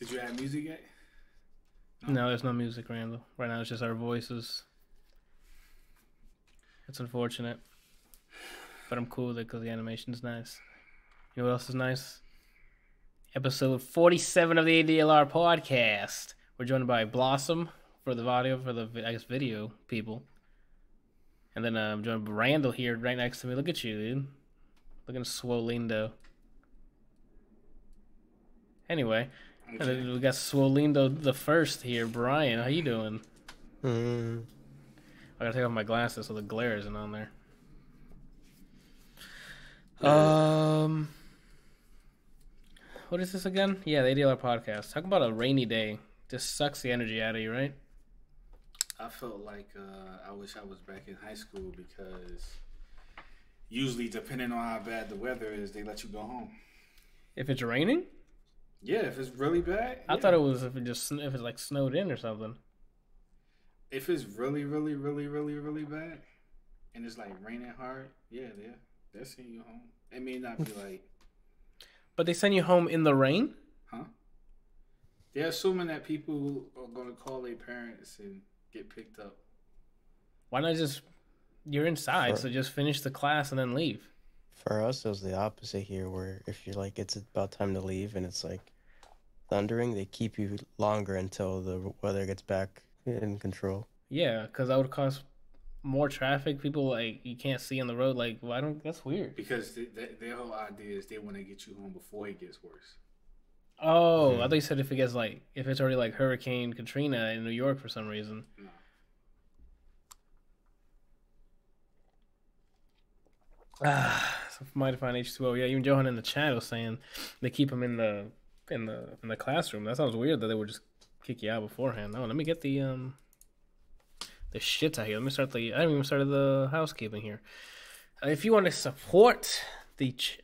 Did you add music yet? No, there's no music, Randall. Right now it's just our voices. It's unfortunate. But I'm cool with it because the animation's nice. You know what else is nice? Episode 47 of the ADLR Podcast. We're joined by Blossom for the audio, for the, I guess, video people. And then I'm joined by Randall here right next to me. Look at you, dude. Looking swolindo. Anyway, okay. And then we got swolindo the first here. Brian, how you doing? I gotta take off my glasses so the glare isn't on there. What is this again? Yeah, the ADLR Podcast. Talk about a rainy day. Just sucks the energy out of you, right? I felt like I wish I was back in high school because usually, depending on how bad the weather is, they let you go home. If it's raining? Yeah, if it's really bad. I thought it was if it like snowed in or something. If it's really, really, really, really, really bad, and it's like raining hard, yeah, they'll send you home. It may not be like. But they send you home in the rain? Huh? They're assuming that people are gonna call their parents and get picked up. Why not just you're inside, so just finish the class and then leave? For us, it was the opposite here, where if you're like it's about time to leave and it's like thundering, they keep you longer until the weather gets back in control. Yeah, because that would cause more traffic. People like you can't see on the road. Like, why don't? That's weird. Because their whole idea is they want to get you home before it gets worse. Oh, I thought you said if it's already like Hurricane Katrina in New York for some reason. No. So might find H2O. Yeah, even Johan in the chat was saying they keep him in the classroom. That sounds weird that they would just kick you out beforehand. No, let me get the shit out here. Let me start I haven't even started the housekeeping here. If you want to support what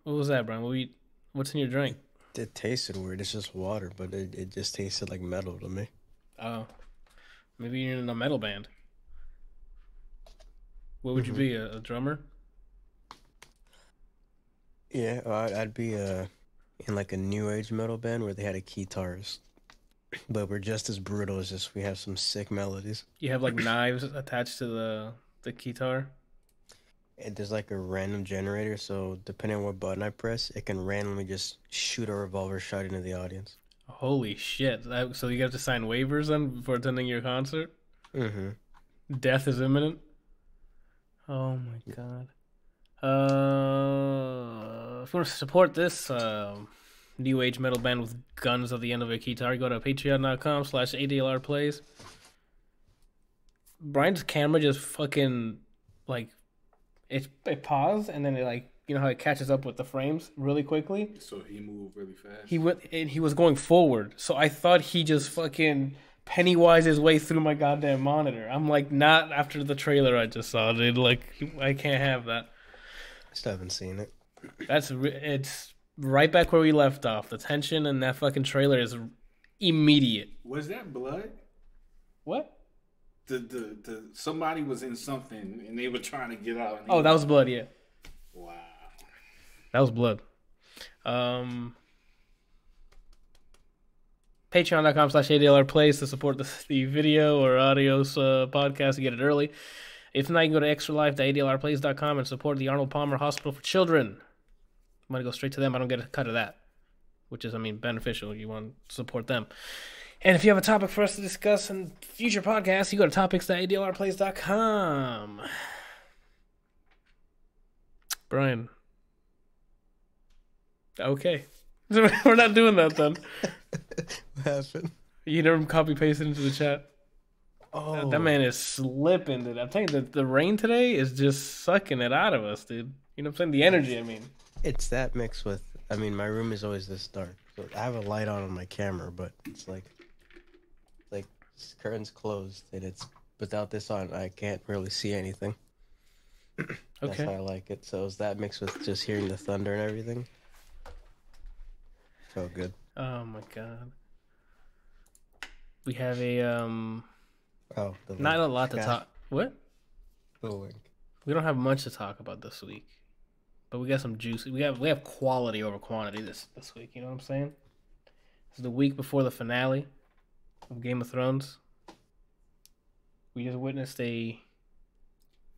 was that, Brian? What's in your drink? It tasted weird. It's just water, but it just tasted like metal to me. Oh, maybe you're in a metal band. What would you be, a drummer? Yeah, I'd be in like a new age metal band where they had a guitarist, but we're just as brutal as just we have some sick melodies. You have like knives attached to the guitar. And there's like a random generator, so depending on what button I press, it can randomly just shoot a revolver shot into the audience. Holy shit! So you have to sign waivers then before attending your concert? Mm-hmm. Death is imminent. Oh my god. If you want to support this new age metal band with guns at the end of a guitar, go to patreon.com/ADLRplays. Brian's camera just fucking like it paused and then it like, you know how it catches up with the frames really quickly. So he moved really fast. He was going forward, so I thought he just fucking Pennywise his way through my goddamn monitor. I'm like, not after the trailer I just saw, dude. Like, I can't have that. I still haven't seen it. It's right back where we left off. The tension in that fucking trailer is immediate. Was that blood? What? The somebody was in something and they were trying to get out. Oh, that was blood. Yeah. Wow. That was blood. Patreon.com/ADLRplays to support the video or audio podcast to get it early. If not, you can go to extralife.adlrplays.com and support the Arnold Palmer Hospital for Children. I'm going to go straight to them. I don't get a cut of that, which is, beneficial. You want to support them. And if you have a topic for us to discuss in future podcasts, you go to topics.adlrplays.com. Brian. Okay. We're not doing that then. What happened? You never copy-pasted into the chat. Oh. That man is slipping, dude. I'm telling you, the rain today is just sucking it out of us, dude. You know what I'm saying? The energy, It's that mixed with, my room is always this dark. So I have a light on my camera, but it's like curtains closed, and it's without this on, I can't really see anything. That's how I like it. So it's that mixed with just hearing the thunder and everything. Felt good. Oh my god. We have a not a lot to talk. What? The link. We don't have much to talk about this week, but we got some juicy. We have quality over quantity this week. You know what I'm saying? was the week before the finale of Game of Thrones. We just witnessed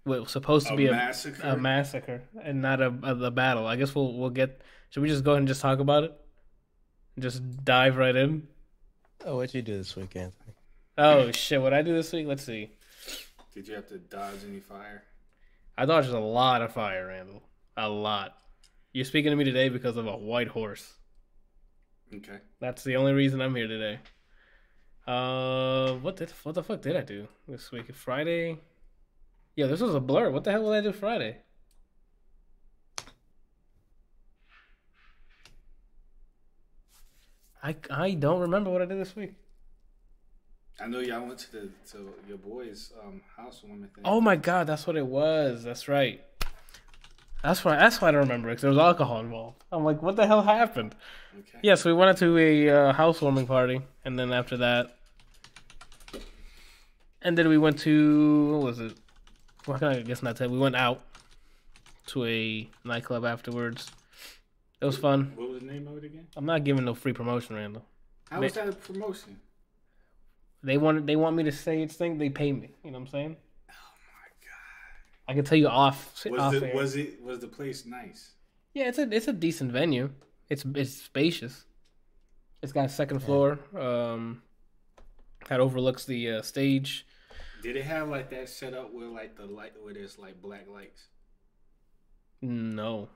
what was supposed to be a massacre and not a battle. I guess we'll get. Should we just go ahead and just talk about it? Just dive right in. Oh, what'd you do this week, Anthony? Oh shit! What I do this week? Let's see. Did you have to dodge any fire? I dodged a lot of fire, Randall. A lot. You're speaking to me today because of a white horse. Okay. That's the only reason I'm here today. What the fuck did I do this week? Friday? Yeah, this was a blur. What the hell did I do Friday? I don't remember what I did this week. I know y'all went to your boy's housewarming thing. Oh my god, that's what it was. That's right. That's why I don't remember it, because there was alcohol involved. I'm like, what the hell happened? Okay. Yeah, so we went out to a housewarming party, and then after that, and then we went to, what was it? Well, I guess not that. We went out to a nightclub afterwards. It was fun. What was the name of it again? I'm not giving no free promotion, Randall. How is that a promotion? They want me to say it's thing. They pay me. You know what I'm saying? Oh my god! I can tell you off. Was the place nice? Yeah, it's a decent venue. It's spacious. It's got a second floor. That overlooks the stage. Did it have like that set up where like the light where there's like black lights? No.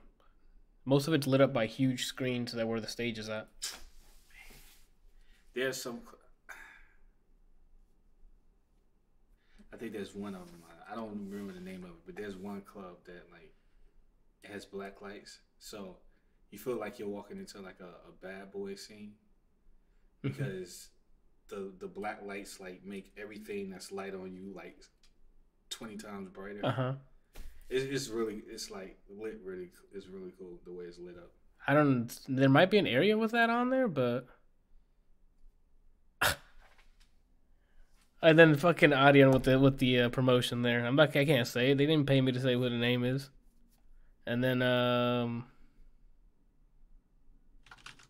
Most of it's lit up by huge screens that where the stage is at. There's some. I think there's one of them. I don't remember the name of it, but there's one club that like it has black lights, so you feel like you're walking into like a bad boy scene because the black lights like make everything that's light on you like 20 times brighter. It's really like lit really. It's really cool the way it's lit up. There might be an area with that on there, but. And then fucking Audion with the promotion there. I can't say it. They didn't pay me to say what the name is. And then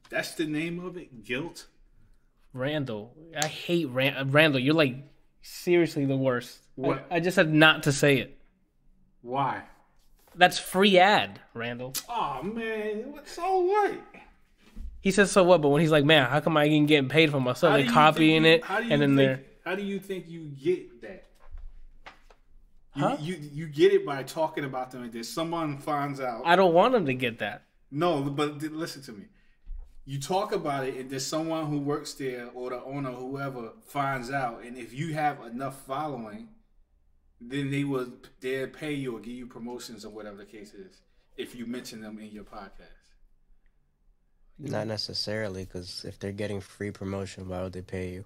that's the name of it. Guilt. Randall. I hate Randall. You're like seriously the worst. What? I just said not to say it. Why? That's free ad, Randall. Oh man, so what? He says so what? But when he's like, man, how come I ain't getting paid for myself? They copying it and then they're. How do you think you get that? Huh? You get it by talking about them, and then someone finds out. I don't want them to get that. No, but listen to me. You talk about it, and there's someone who works there, or the owner, whoever, finds out, and if you have enough following, then they'll pay you or give you promotions or whatever the case is if you mention them in your podcast. Not necessarily, because if they're getting free promotion, why would they pay you?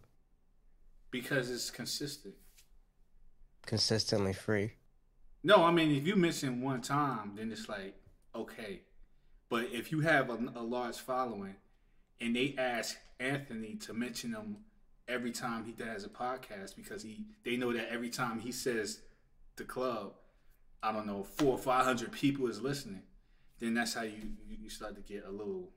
Because it's consistent. Consistently free. No, I mean, if you mention one time, then it's like, okay. But if you have a large following and they ask Anthony to mention them every time he does a podcast because they know that every time he says the club, I don't know, 400 or 500 people is listening, then that's how you start to get a little...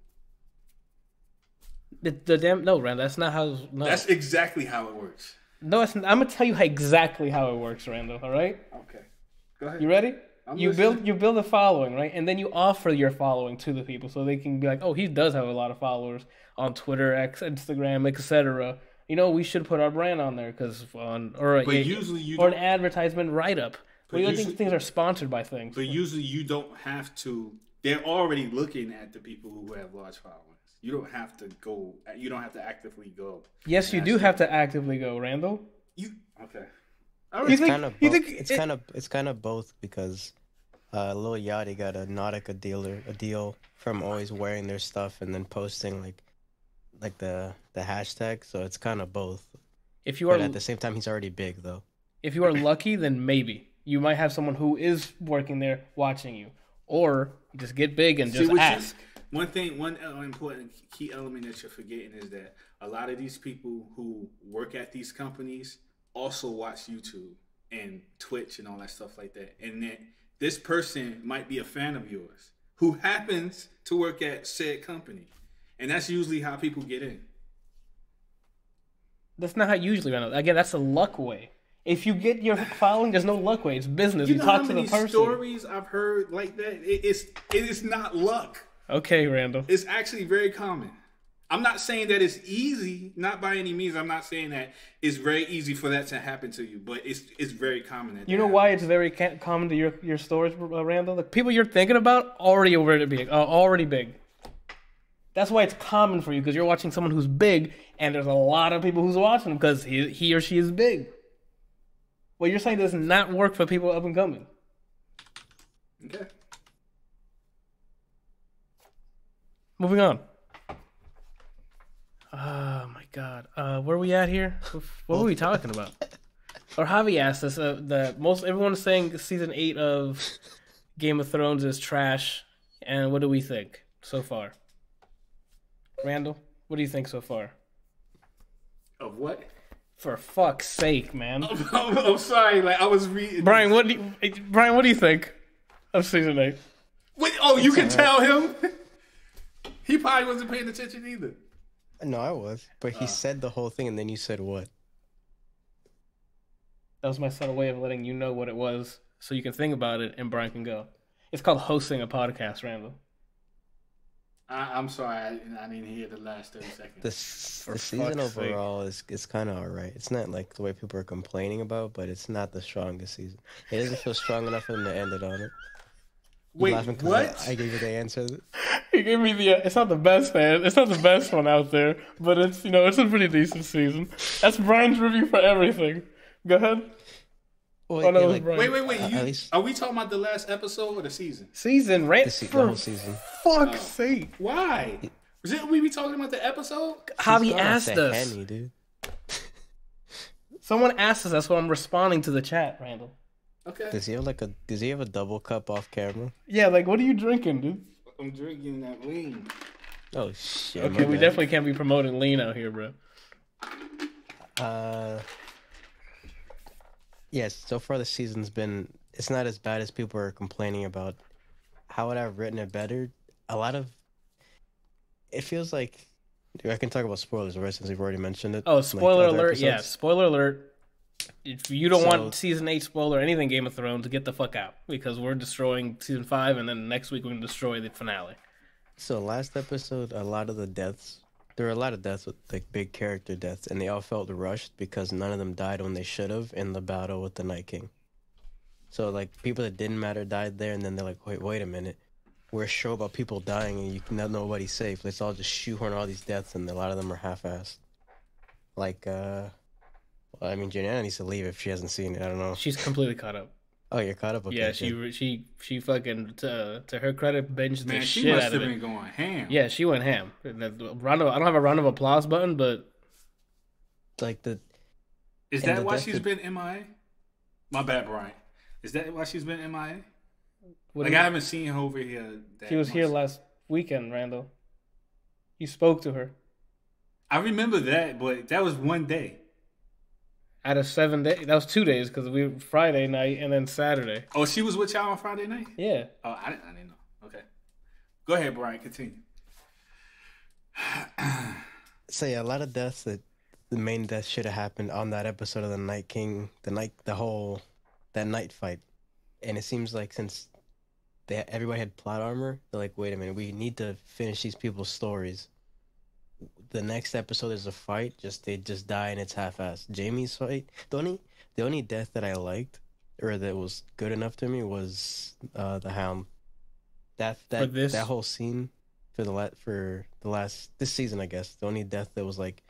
No, Randall, that's not how. No. That's exactly how it works. No, I'm gonna tell you exactly how it works, Randall. All right. Okay. Go ahead. You ready? You listening. build a following, right? And then you offer your following to the people so they can be like, oh, he does have a lot of followers on Twitter, X, Instagram, etc. You know, we should put our brand on there or an advertisement write up. What do you think things are sponsored by things? But usually you don't have to. They're already looking at the people who have large followings. You don't have to go. You don't have to actively go. Yes, you do have to actively go, Randall. Okay? It's kind of both because Lil Yachty got a Nautica deal from always wearing their stuff and then posting like the hashtag. So it's kind of both. But at the same time, he's already big though. If you are lucky, then maybe you might have someone who is working there watching you, or just get big and just ask. One important key element that you're forgetting is that a lot of these people who work at these companies also watch YouTube and Twitch and all that stuff like that. And that this person might be a fan of yours who happens to work at said company. And that's usually how people get in. That's not how you usually run it. Again, that's a luck way. If you get your following, there's no luck way. It's business. You You know talk how to many the person. stories I've heard like that? It is not luck. Okay, Randall. It's actually very common. I'm not saying that it's easy, not by any means. I'm not saying that it's very easy for that to happen to you, but it's very common. You know why it's very common to your stories, Randall? The people you're thinking about already already big. That's why it's common for you, because you're watching someone who's big, and there's a lot of people who's watching him because he or she is big. What you're saying does not work for people up and coming. Okay. Moving on. Oh my God, where are we at here? What were we talking about? Or Javi asked us. Everyone is saying season 8 of Game of Thrones is trash, and what do we think so far? Randall, what do you think so far? Of what? For fuck's sake, man. I'm sorry. Like I was reading. Brian, what do you think of season 8? Wait, you can tell him. He probably wasn't paying attention either. No, I was. But he said the whole thing, and then you said what? That was my subtle way of letting you know what it was, so you can think about it, and Brian can go. It's called hosting a podcast, Randall. I'm sorry, I didn't hear the last 30 seconds. The season overall is kind of alright. It's not like the way people are complaining about, but it's not the strongest season. It doesn't feel strong enough for them to end it on it. Wait, what? I gave you the answer. He gave me the. It's not the best, man. It's not the best one out there, but it's it's a pretty decent season. That's Brian's review for everything. Go ahead. Well, no, like, wait. at least Are we talking about the last episode or the season? Season, right? the whole season. Fuck's sake. Why? Didn't we be talking about the episode? Javi asked us. Henny, dude. Someone asked us. That's what I'm responding to the chat, Randall. Okay. Does he have a double cup off camera? Yeah, like, what are you drinking, dude? I'm drinking that lean. Oh shit. Okay, we definitely can't be promoting lean out here, bro. Yes, so far the season's been, it's not as bad as people are complaining about. How would I have written it better? It feels like, I can talk about spoilers, right, since we've already mentioned it. Oh, spoiler other alert, episodes. yeah, spoiler alert. If you don't want season 8 spoiler or anything Game of Thrones, get the fuck out, because we're destroying season 5, and then next week we're going to destroy the finale. So last episode, there were a lot of deaths with like big character deaths, and they all felt rushed because none of them died when they should have in the battle with the Night King. So like people that didn't matter died there, and then they're like, wait a minute, we're a show about people dying and nobody's safe. Let's all just shoehorn all these deaths, and a lot of them are half-assed. Like, I mean, Janana needs to leave if she hasn't seen it. I don't know. She's completely caught up. Oh, you're caught up. Okay, yeah, she fucking to her credit binged the she shit must out of have it. been going ham. Yeah, she went ham. I don't have a round of applause button, but like is that why she's been MIA? My bad, Brian. Is that why she's been MIA? I haven't seen her over here. She was here last weekend, Randall. You spoke to her. I remember that, but that was one day. Out of 7 days, that was 2 days because we were Friday night and then Saturday. Oh, she was with y'all on Friday night? Yeah. Oh, I didn't know. Okay, go ahead, Brian. Continue. So yeah, a lot of deaths that the main death should have happened on that episode of the Night King, that night fight, and it seems like since everybody had plot armor, they're like, wait a minute, we need to finish these people's stories. The next episode there's a fight, they just die and it's half-assed. Jaime's fight, the only death that I liked or that was good enough to me was the Hound. That whole scene for the last this season, I guess. The only death that was like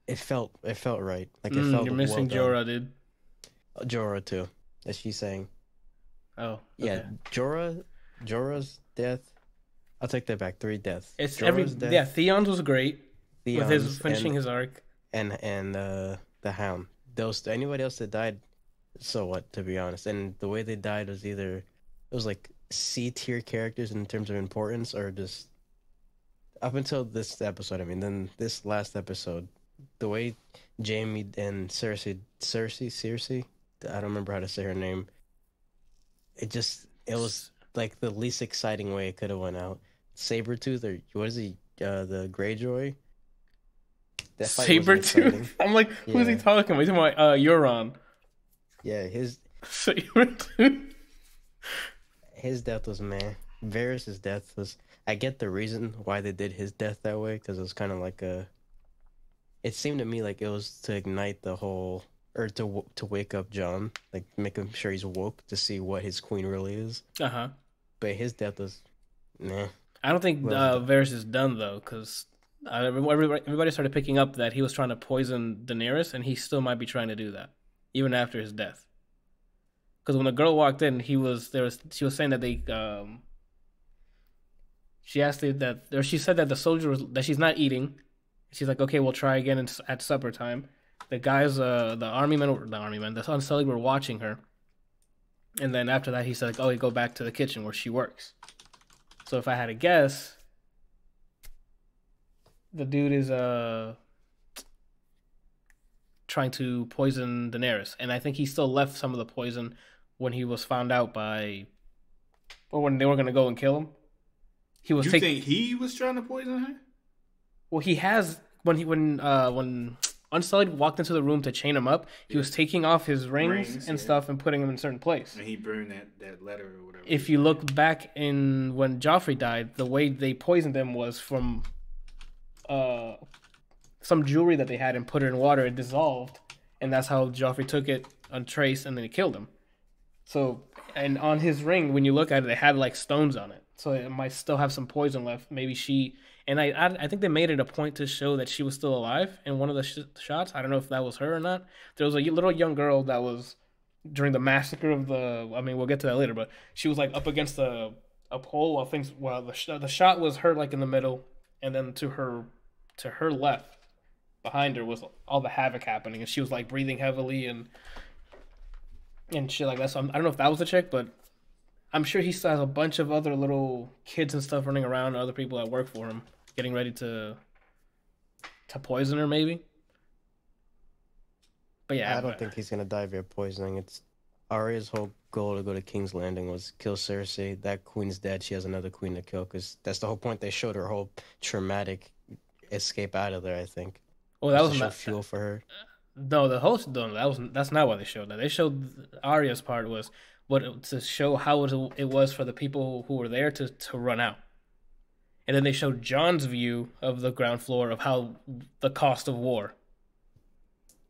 it felt right. Like it felt. You're missing Jorah, dude. Jorah too, as she's saying. Oh, okay. Yeah, Jorah's death. I'll take that back. 3 deaths. It's Theon's was great with his finishing his arc, and the Hound. Anybody else that died, so what? To be honest, and the way they died was either it was like C tier characters in terms of importance, or just up until this episode. I mean, then this last episode, the way Jaime and Cersei, I don't remember how to say her name. It was like the least exciting way it could have went out. Sabretooth, or what is he? The Greyjoy. that fight wasn't exciting. Sabretooth. I'm like, who's he talking about? He's talking about Euron. Yeah, his Sabretooth. his death was meh. Varys' death was. I get the reason why they did his death that way because it was kind of like a. It seemed to me like it was to ignite the whole, or to wake up Jon, like make him sure he's woke to see what his queen really is. But his death was, meh. I don't think Varys is done though, because everybody started picking up that he was trying to poison Daenerys, and he still might be trying to do that even after his death. Because when the girl walked in, she was saying that they she said that the soldier was that she's not eating. She's like, okay, we'll try again at supper time. The guys, the Unsullied were watching her. And then after that, he said, like, oh, you go back to the kitchen where she works. So if I had to guess, the dude is trying to poison Daenerys. And I think he still left some of the poison when he was found out when they were going to go and kill him. You think he was trying to poison her? Well, he has when Unsullied walked into the room to chain him up, he was taking off his rings and stuff and putting them in a certain place. And he burned that letter or whatever. If you look back when Joffrey died, the way they poisoned him was from some jewelry that they had and put it in water. It dissolved, and that's how Joffrey took it untraced, and then it killed him. So, and on his ring, when you look at it, it had like stones on it. So it might still have some poison left. Maybe she... And I think they made it a point to show that she was still alive in one of the shots. I don't know if that was her or not. There was a little young girl that was during the massacre of the... I mean, we'll get to that later, but she was like up against a pole while the shot was her like in the middle, and then to her left, behind her, was all the havoc happening, and she was like breathing heavily and shit like that. So I don't know if that was the chick, but I'm sure he still has a bunch of other little kids and stuff running around, other people that work for him, getting ready to poison her, maybe. But yeah, I don't think he's gonna die via poisoning. It's Arya's whole goal to go to King's Landing was kill Cersei. That queen's dead. She has another queen to kill because that's the whole point. They showed her whole traumatic escape out of there. I think. Oh, that was not fuel for her. No, that's not why they showed that. They showed Arya's part was to show how it was for the people who were there to run out. And then they showed Jon's view of the ground floor of how the cost of war.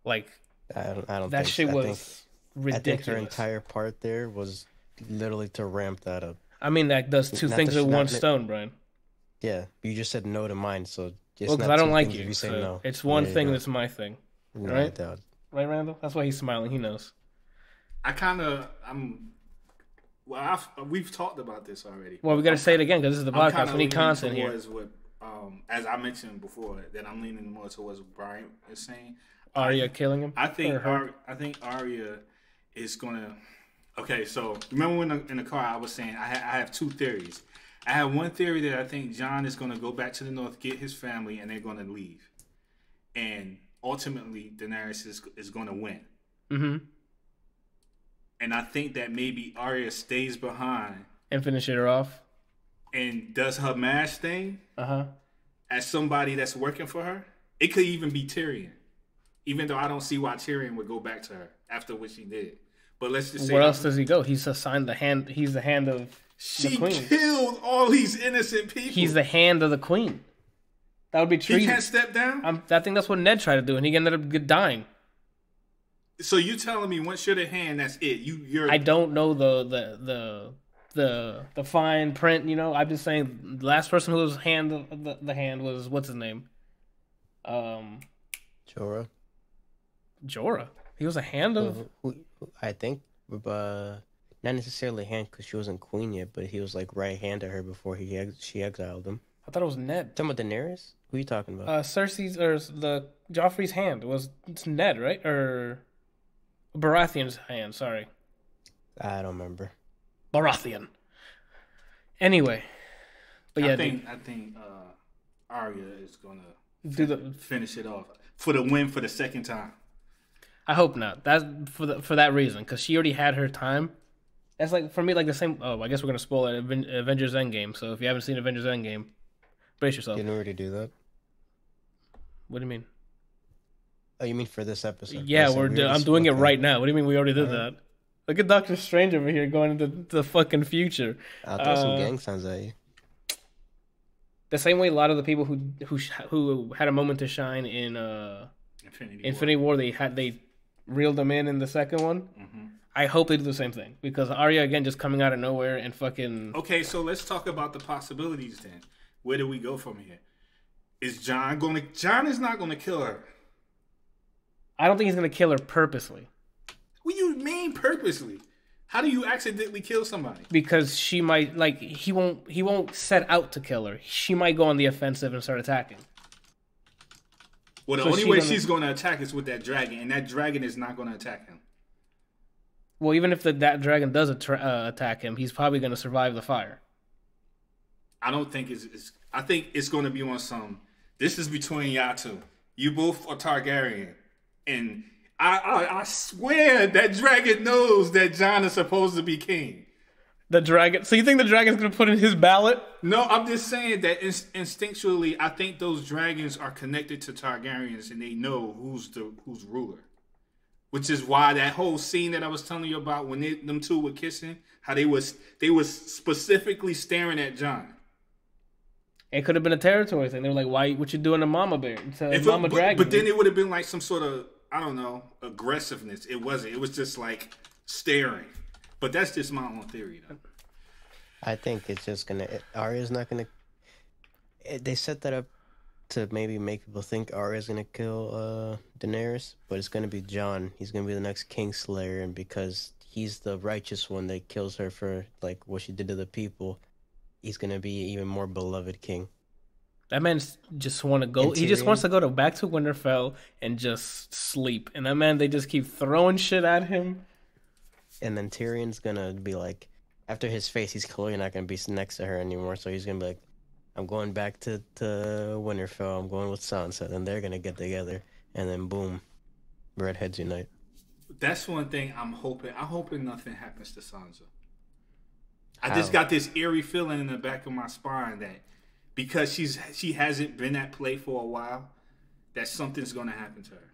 Like, I don't that think shit was ridiculous. I think her entire part there was literally to ramp that up. I mean, that does two things with one stone, Brian. Yeah, you just said no to mine, so it's because I don't like you. You say so no. It's one thing that's my thing. No, right? Doubt. Right, Randall? That's why he's smiling. He knows. We've talked about this already. Well, we got to say it again because this is the podcast. We need content here. As I mentioned before, that I'm leaning more towards what Brian is saying. Arya killing him? I think Arya is gonna. Okay, so remember when in the car I was saying I have two theories. I have one theory that I think Jon is gonna go back to the north, get his family, and they're gonna leave, and ultimately Daenerys is gonna win. Mm-hmm. And I think that maybe Arya stays behind and finish her off and does her mash thing. As somebody that's working for her. It could even be Tyrion. Even though I don't see why Tyrion would go back to her after what she did. But let's just say... Where else does he go? He's assigned the hand... He's the hand of the queen. She killed all these innocent people. He's the hand of the queen. That would be treason. He can't step down? I think that's what Ned tried to do, and he ended up dying. So you telling me once you're the hand, that's it? You're... I don't know the fine print, you know? I'm just saying the last person who was the hand was... What's his name? Jorah. Jorah. He was a hand of. I think, not necessarily hand because she wasn't queen yet, but he was like right hand to her before she exiled him. I thought it was Ned. Talking about Daenerys? Who are you talking about? Cersei's or the Joffrey's hand it's Ned, right? Or Baratheon's hand? Sorry, I don't remember. Baratheon. Anyway, but yeah, I think Arya is gonna finish it off for the win for the second time. I hope not. That's for that reason, because she already had her time. That's like for me, like the same. Oh, I guess we're gonna spoil it. Avengers Endgame. So if you haven't seen Avengers Endgame, brace yourself. Didn't already do that. What do you mean? Oh, you mean for this episode? Yeah, I'm doing it okay. right now. What do you mean we already did that? Look at Doctor Strange over here going into the fucking future. I'll throw some gang signs at you. The same way a lot of the people who had a moment to shine in Infinity War, they reeled them in the second one. Mm-hmm. I hope they do the same thing because Arya again just coming out of nowhere and fucking. Okay, so let's talk about the possibilities then. Where do we go from here? Is Jon going to? Jon is not going to kill her. I don't think he's going to kill her purposely. What do you mean purposely? How do you accidentally kill somebody? Because she might he won't set out to kill her. She might go on the offensive and start attacking. Well, the only way she's going to attack is with that dragon, and that dragon is not going to attack him. Well, even if that dragon does attack him, he's probably going to survive the fire. I don't think it's. I think it's going to be on some. This is between y'all two. You both are Targaryen, and I swear that dragon knows that Jon is supposed to be king. The dragon. So you think the dragon's going to put in his ballot? No, I'm just saying that instinctually, I think those dragons are connected to Targaryens, and they know who's ruler. Which is why that whole scene that I was telling you about when them two were kissing, how they was specifically staring at Jon. It could have been a territory thing. They were like, "Why? What you doing to Mama Bear? To Mama Dragon?" But then it would have been like some sort of, I don't know, aggressiveness. It wasn't. It was just like staring. But that's just my own theory, though. I think it's just gonna. Arya's not gonna. They set that up to maybe make people think Arya's gonna kill Daenerys, but it's gonna be Jon. He's gonna be the next Kingslayer, and because he's the righteous one that kills her for like what she did to the people, he's gonna be even more beloved king. That man just want to go. He just wants to go back to Winterfell and just sleep. And that man, they just keep throwing shit at him. And then Tyrion's gonna be like, after his face, he's clearly not gonna be next to her anymore. So he's gonna be like, I'm going back to Winterfell. I'm going with Sansa. And they're gonna get together. And then boom, redheads unite. That's one thing I'm hoping. I'm hoping nothing happens to Sansa. I just got this eerie feeling in the back of my spine that because she hasn't been at play for a while, that something's going to happen to her.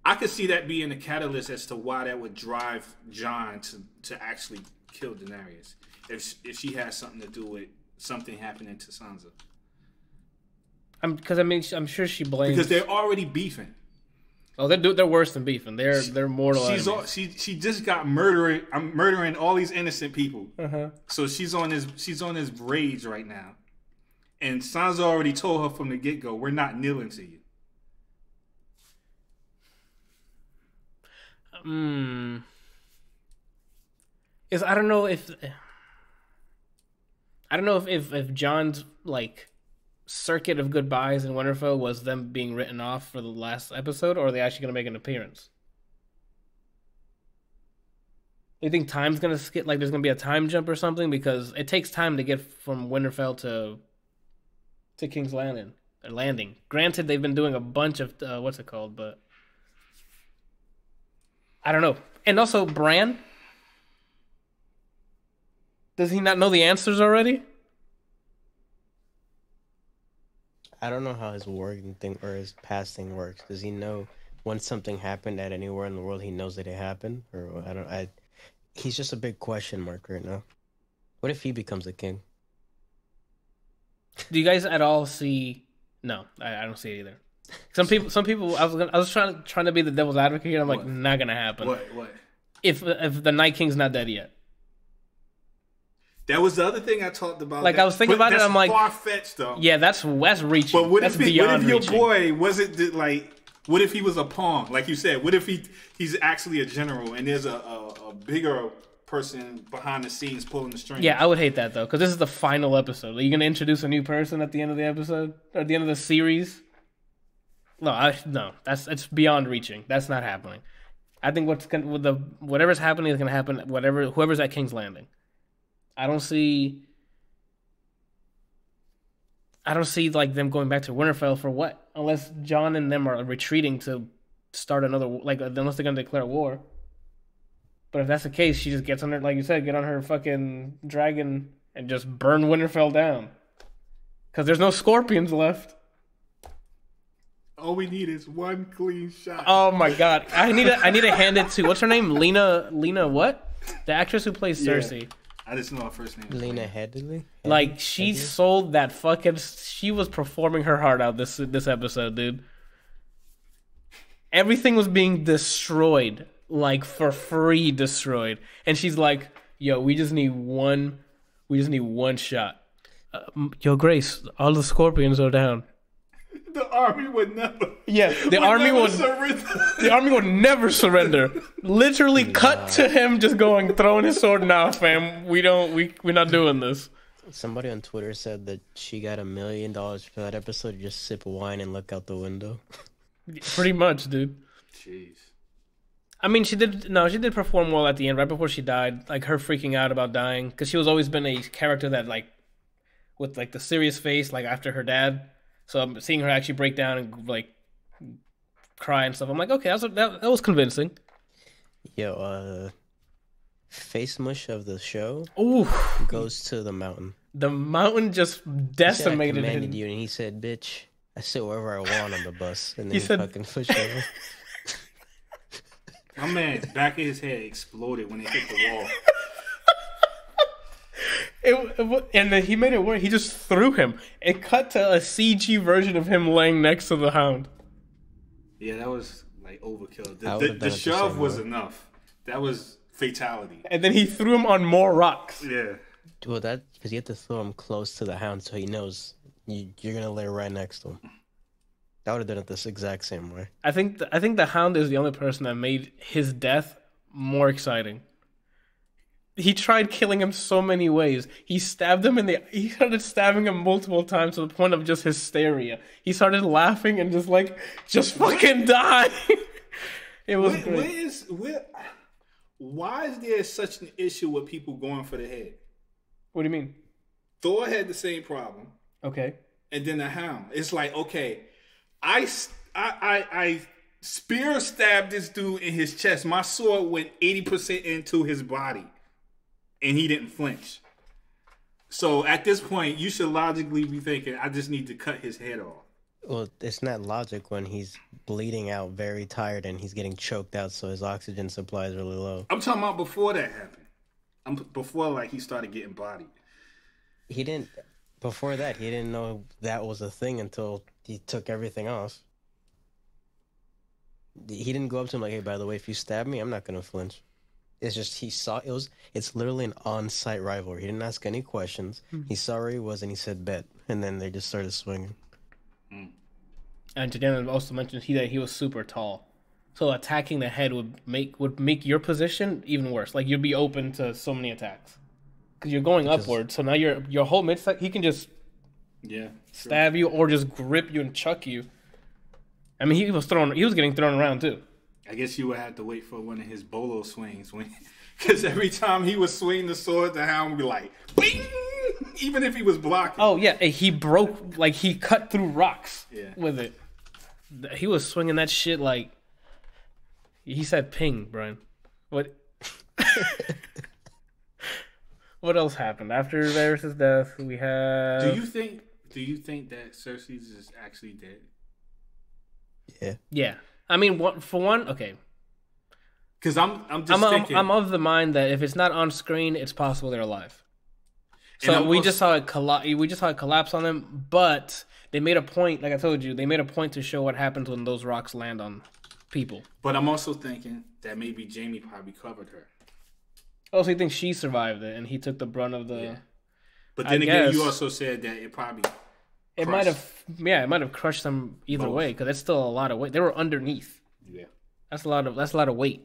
I could see that being a catalyst as to why that would drive Jon to actually kill Daenerys if she has something to do with something happening to Sansa. I'm sure she blames because they're already beefing. Oh, they're worse than beefing. They're mortal enemies. She just got murdering all these innocent people. Uh-huh. So she's on his rage right now, and Sansa already told her from the get go, "We're not kneeling to you." I don't know if Jon's like circuit of goodbyes in Winterfell was them being written off for the last episode, or are they actually going to make an appearance? You think time's going to skip? Like there's going to be a time jump or something, because it takes time to get from Winterfell to King's Landing. Granted, they've been doing a bunch of what's it called, but I don't know. And also, Bran, does he not know the answers already? I don't know how his working thing or his past thing works. Does he know when something happened at anywhere in the world, he knows that it happened? Or he's just a big question mark right now. What if he becomes a king? Do you guys at all see? No, I don't see it either. Some people. I was trying to be the devil's advocate here. I'm like, not gonna happen. What? If the Night King's not dead yet. That was the other thing I talked about. Like I was thinking about it, I'm like, far-fetched though. Yeah, that's reaching. But what that's if your boy wasn't like? What if he was a pawn, like you said? What if he's actually a general and there's a bigger person behind the scenes pulling the strings? Yeah, I would hate that though, because this is the final episode. Are you going to introduce a new person at the end of the episode or at the end of the series? No, it's beyond reaching. That's not happening. I think whatever's happening is going to happen. Whoever's at King's Landing. I don't see like them going back to Winterfell for what? Unless Jon and them are retreating to start another, like unless they're gonna declare war. But if that's the case, she just gets on her, like you said, get on her fucking dragon and just burn Winterfell down. Because there's no scorpions left. All we need is one clean shot. Oh my god, I need to hand it to what's her name, Lena what? The actress who plays Cersei. Yeah. I just know her first name. Lena Headey. Like she sold that fucking. She was performing her heart out this episode, dude. Everything was being destroyed, like for free destroyed, and she's like, "Yo, we just need one shot." Yo, Grace, all the scorpions are down. The army would never. Yeah, the army would surrender. The army would never surrender. Literally, cut to him just throwing his sword. Nah, fam, we're not doing this. Somebody on Twitter said that she got $1 million for that episode to just sip wine and look out the window. Pretty much, dude. Jeez. I mean, she did perform well at the end, right before she died. Like her freaking out about dying, because she was always been a character that like, with like the serious face, like after her dad. So I'm seeing her actually break down and like cry and stuff. I'm like, okay, that was convincing. Yo, face mush of the show Ooh, goes to the mountain. The mountain just decimated I him. commanded you, and he said, "Bitch, I sit wherever I want on the bus." And then He said- fucking pushed over. My man's back of his head exploded when it hit the wall. And then he made it work. He just threw him. It cut to a CG version of him laying next to the hound. Yeah, that was like overkill. I would've done The it the shove same was way. enough. That was fatality. And then he threw him on more rocks. Yeah. Well, that because you have to throw him close to the hound so he knows you're gonna lay right next to him. I would have done it this exact same way. I think the hound is the only person that made his death more exciting. He tried killing him so many ways. He stabbed him he started stabbing him multiple times to the point of just hysteria. He started laughing and just fucking die. It was great. Why is there such an issue with people going for the head? What do you mean? Thor had the same problem, Okay. and then the hound. It's like, okay, I spear stabbed this dude in his chest. My sword went 80% into his body, and he didn't flinch. So at this point, you should logically be thinking, I just need to cut his head off. Well, it's not logic when he's bleeding out, very tired, and he's getting choked out, so his oxygen supply is really low. I'm talking about before that happened. Before like he started getting bodied. Before that, he didn't know that was a thing until he took everything off. He didn't go up to him like, "Hey, by the way, if you stab me, I'm not gonna flinch." It's just it's literally an on-site rivalry. He didn't ask any questions. He saw where he was and he said bet, and then they just started swinging. And Jadena also mentioned that he was super tall, so attacking the head would make your position even worse. Like you'd be open to so many attacks because you're going upward. So now your whole mid he can just stab you or just grip you and chuck you. I mean, he was getting thrown around too. I guess you would have to wait for one of his bolo swings, because every time he would swing the sword, the hound would be like, bing! Even if he was blocking. Oh yeah, he he cut through rocks with it. He was swinging that shit like he said, "Ping, Brian." What? What else happened after Varys' death? We have. Do you think that Cersei's is actually dead? Yeah. Yeah. I mean, for one, okay. Because I'm thinking. I'm of the mind that if it's not on screen, it's possible they're alive. So we just saw it collapse on them, but they made a point. Like I told you, they made a point to show what happens when those rocks land on people. But I'm also thinking that maybe Jaime probably covered her. Oh, so you think she survived it, and he took the brunt of the? Yeah. But then again, you also said that it probably. It might have crushed them either way because it's still a lot of weight. They were underneath. Yeah, that's a lot of weight.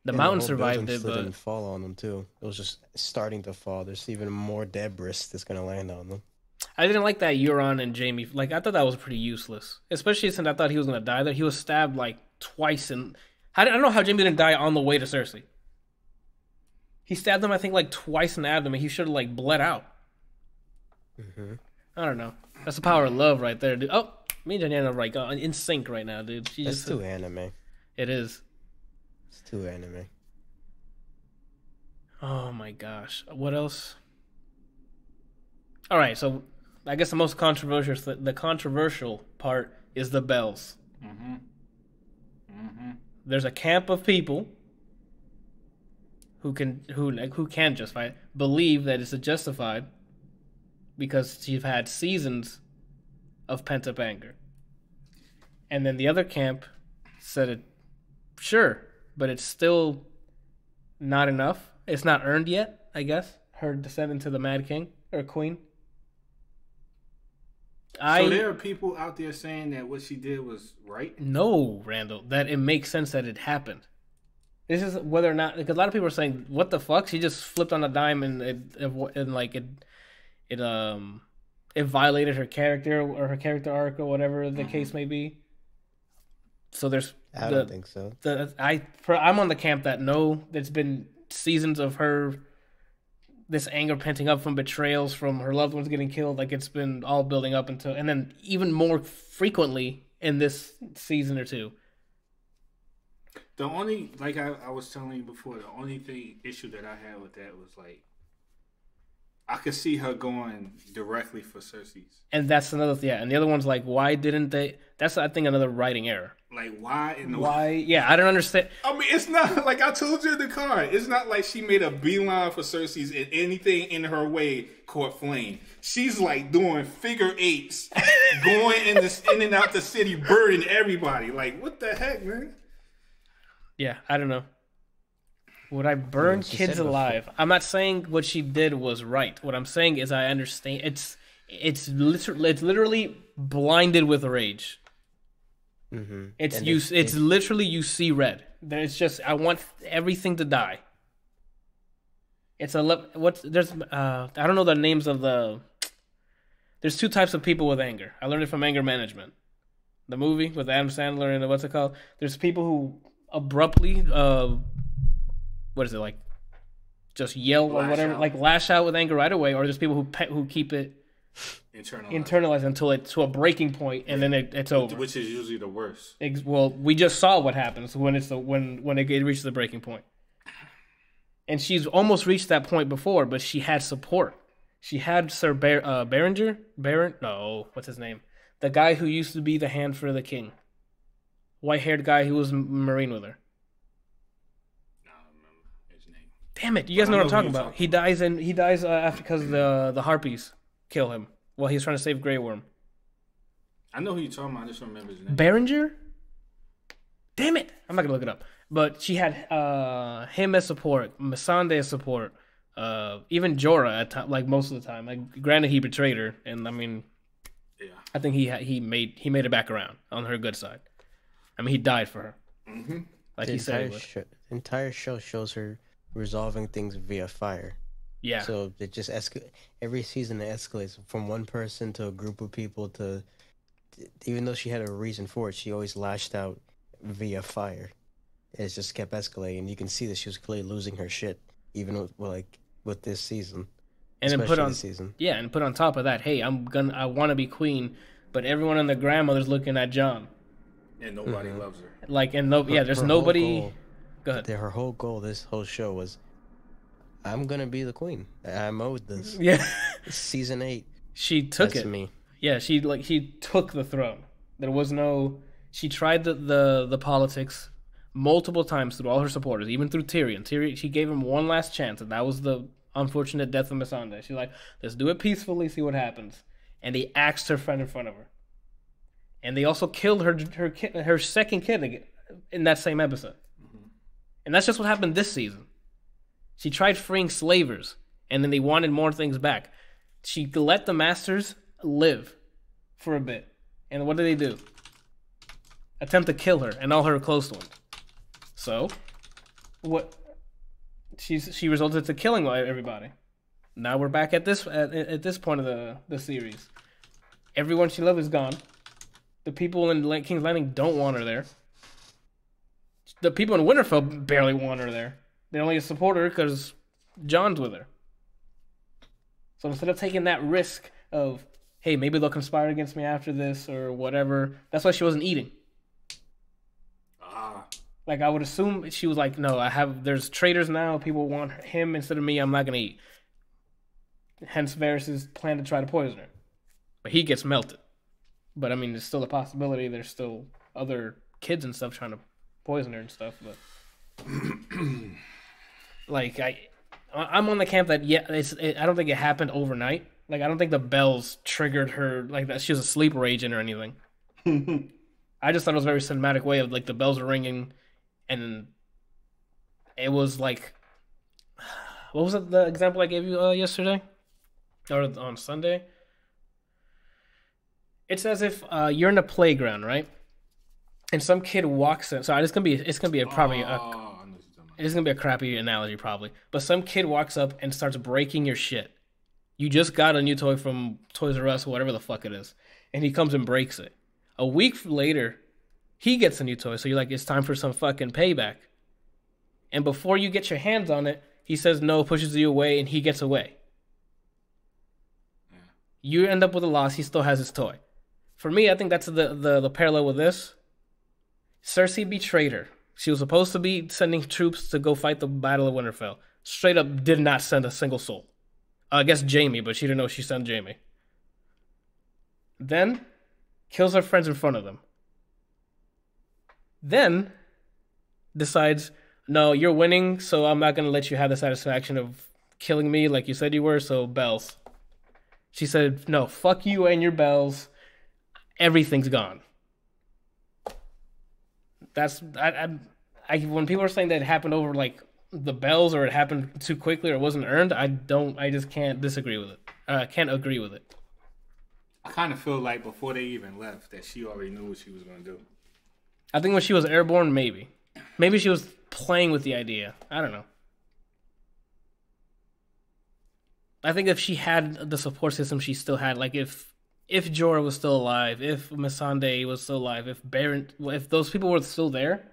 The mountain survived it, but didn't fall on them too. It was just starting to fall. There's even more debris that's gonna land on them. I didn't like that Euron and Jaime. Like I thought that was pretty useless, especially since I thought he was gonna die there. He was stabbed like twice, and I don't know how Jaime didn't die on the way to Cersei. He stabbed him, I think, like twice in the abdomen. He should have like bled out. Mm-hmm. I don't know. That's the power of love right there, dude. Oh, me and Janiana are like in sync right now, dude. It's too anime. It is. It's too anime. Oh my gosh. What else? All right, so I guess the controversial part is the bells. Mm-hmm. Mm-hmm. There's a camp of people who can justify it, believe that it's justified because you've had seasons of pent up anger. And then the other camp said it, sure, but it's still not enough. It's not earned yet, I guess. Her descent into the Mad King or Queen. So there are people out there saying that what she did was right? No, Randall, that it makes sense that it happened. This is whether or not, because a lot of people are saying, "What the fuck?" She just flipped on a dime and it violated her character or her character arc or whatever the case may be. So I don't think so. I'm on the camp that no, there's been seasons of her, this anger penting up from betrayals, from her loved ones getting killed. Like it's been all building up until, and then even more frequently in this season or two. The only, like I was telling you before, the only issue that I had with that was like, I could see her going directly for Cersei's. And that's another, yeah. And the other one's like, why didn't they? That's, I think, another writing error. Like, why? Yeah, I don't understand. I mean, it's not, like I told you in the car, it's not like she made a beeline for Cersei's and anything in her way caught flame. She's like doing figure eights, going in and out the city, burning everybody. Like, what the heck, man? Yeah, I don't know. Would I burn kids alive? I'm not saying what she did was right. What I'm saying is I understand. It's literally blinded with rage. Mm-hmm. It's literally you see red. It's just I want everything to die. It's I don't know the names of the. There's two types of people with anger. I learned it from Anger Management, the movie with Adam Sandler and what's it called? There's people who abruptly what is it like? Just yell or whatever, like lash out with anger right away, or there's people who keep it internalized until it's to a breaking point, and then it's over. Which is usually the worst. Well, we just saw what happens when it reaches the breaking point, and she's almost reached that point before, but she had support. She had Sir Berenger. No, what's his name? The guy who used to be the hand for the king, white-haired guy who was Marine with her. Damn it! You guys know what I'm talking about. He dies after because the harpies kill him while he's trying to save Grey Worm. I know who you're talking about. I just don't remember his name. Berenger? Damn it! I'm not gonna look it up. But she had him as support, Missandei as support, even Jorah at time, like most of the time. Like, granted, he betrayed her, and I mean, yeah, I think he made it back around on her good side. I mean, he died for her. Mm-hmm. Like he said, the entire show shows her resolving things via fire. Yeah. So it just every season it escalates from one person to a group of people to, even though she had a reason for it, she always lashed out via fire. It just kept escalating. You can see that she was clearly losing her shit, even with this season. And then put on this season. Yeah, and put on top of that, hey, I want to be queen, but everyone and their grandmother's looking at Jon, and nobody loves her. Like, and there's nobody. Go ahead. Her whole goal, this whole show was, I'm gonna be the queen. I'm owed this. Yeah. Season 8. She took That's it. Me. Yeah, she took the throne. There was no. She tried the politics multiple times through all her supporters, even through Tyrion. She gave him one last chance, and that was the unfortunate death of Missandei. She's like, let's do it peacefully, see what happens. And they axed her friend in front of her. And they also killed her second kid in that same episode. And that's just what happened this season. She tried freeing slavers, and then they wanted more things back. She let the masters live for a bit. And what did they do? Attempt to kill her and all her close ones. So, what? She resulted to killing everybody. Now we're back at this point of the series. Everyone she loved is gone. The people in King's Landing don't want her there. The people in Winterfell barely want her there. They only support her because Jon's with her. So instead of taking that risk of, hey, maybe they'll conspire against me after this or whatever, that's why she wasn't eating. Like, I would assume she was like, no, there's traitors now. People want him instead of me. I'm not going to eat. Hence Varys' plan to try to poison her. But he gets melted. But, I mean, there's still a possibility. There's still other kids and stuff trying to poison her and stuff. But like I'm on the camp that I don't think it happened overnight. Like I don't think the bells triggered her like that. She was a sleeper agent or anything. I just thought it was a very cinematic way of like the bells were ringing, and it was like, what was it? The example I gave you yesterday or on Sunday. It's as if you're in a playground, right? And some kid walks in. Sorry, it's gonna be it's gonna be a crappy analogy probably. But some kid walks up and starts breaking your shit. You just got a new toy from Toys R Us or whatever the fuck it is, and he comes and breaks it. A week later, he gets a new toy. So you're like, it's time for some fucking payback. And before you get your hands on it, he says no, pushes you away, and he gets away. Yeah. You end up with a loss. He still has his toy. For me, I think that's the parallel with this. Cersei betrayed her. She was supposed to be sending troops to go fight the Battle of Winterfell. Straight up did not send a single soul. I guess Jaime, but she didn't know she sent Jaime. Then, kills her friends in front of them. Then, decides, no, you're winning, so I'm not going to let you have the satisfaction of killing me like you said you were, so bells. She said, no, fuck you and your bells. Everything's gone. That's I when people are saying that it happened over like the bells or it happened too quickly or it wasn't earned, I just can't disagree with it. I can't agree with it. I kind of feel like before they even left that she already knew what she was going to do. I think when she was airborne, maybe she was playing with the idea. I don't know. I think if she had the support system she still had, like if Jorah was still alive, if Missandei was still alive, if those people were still there,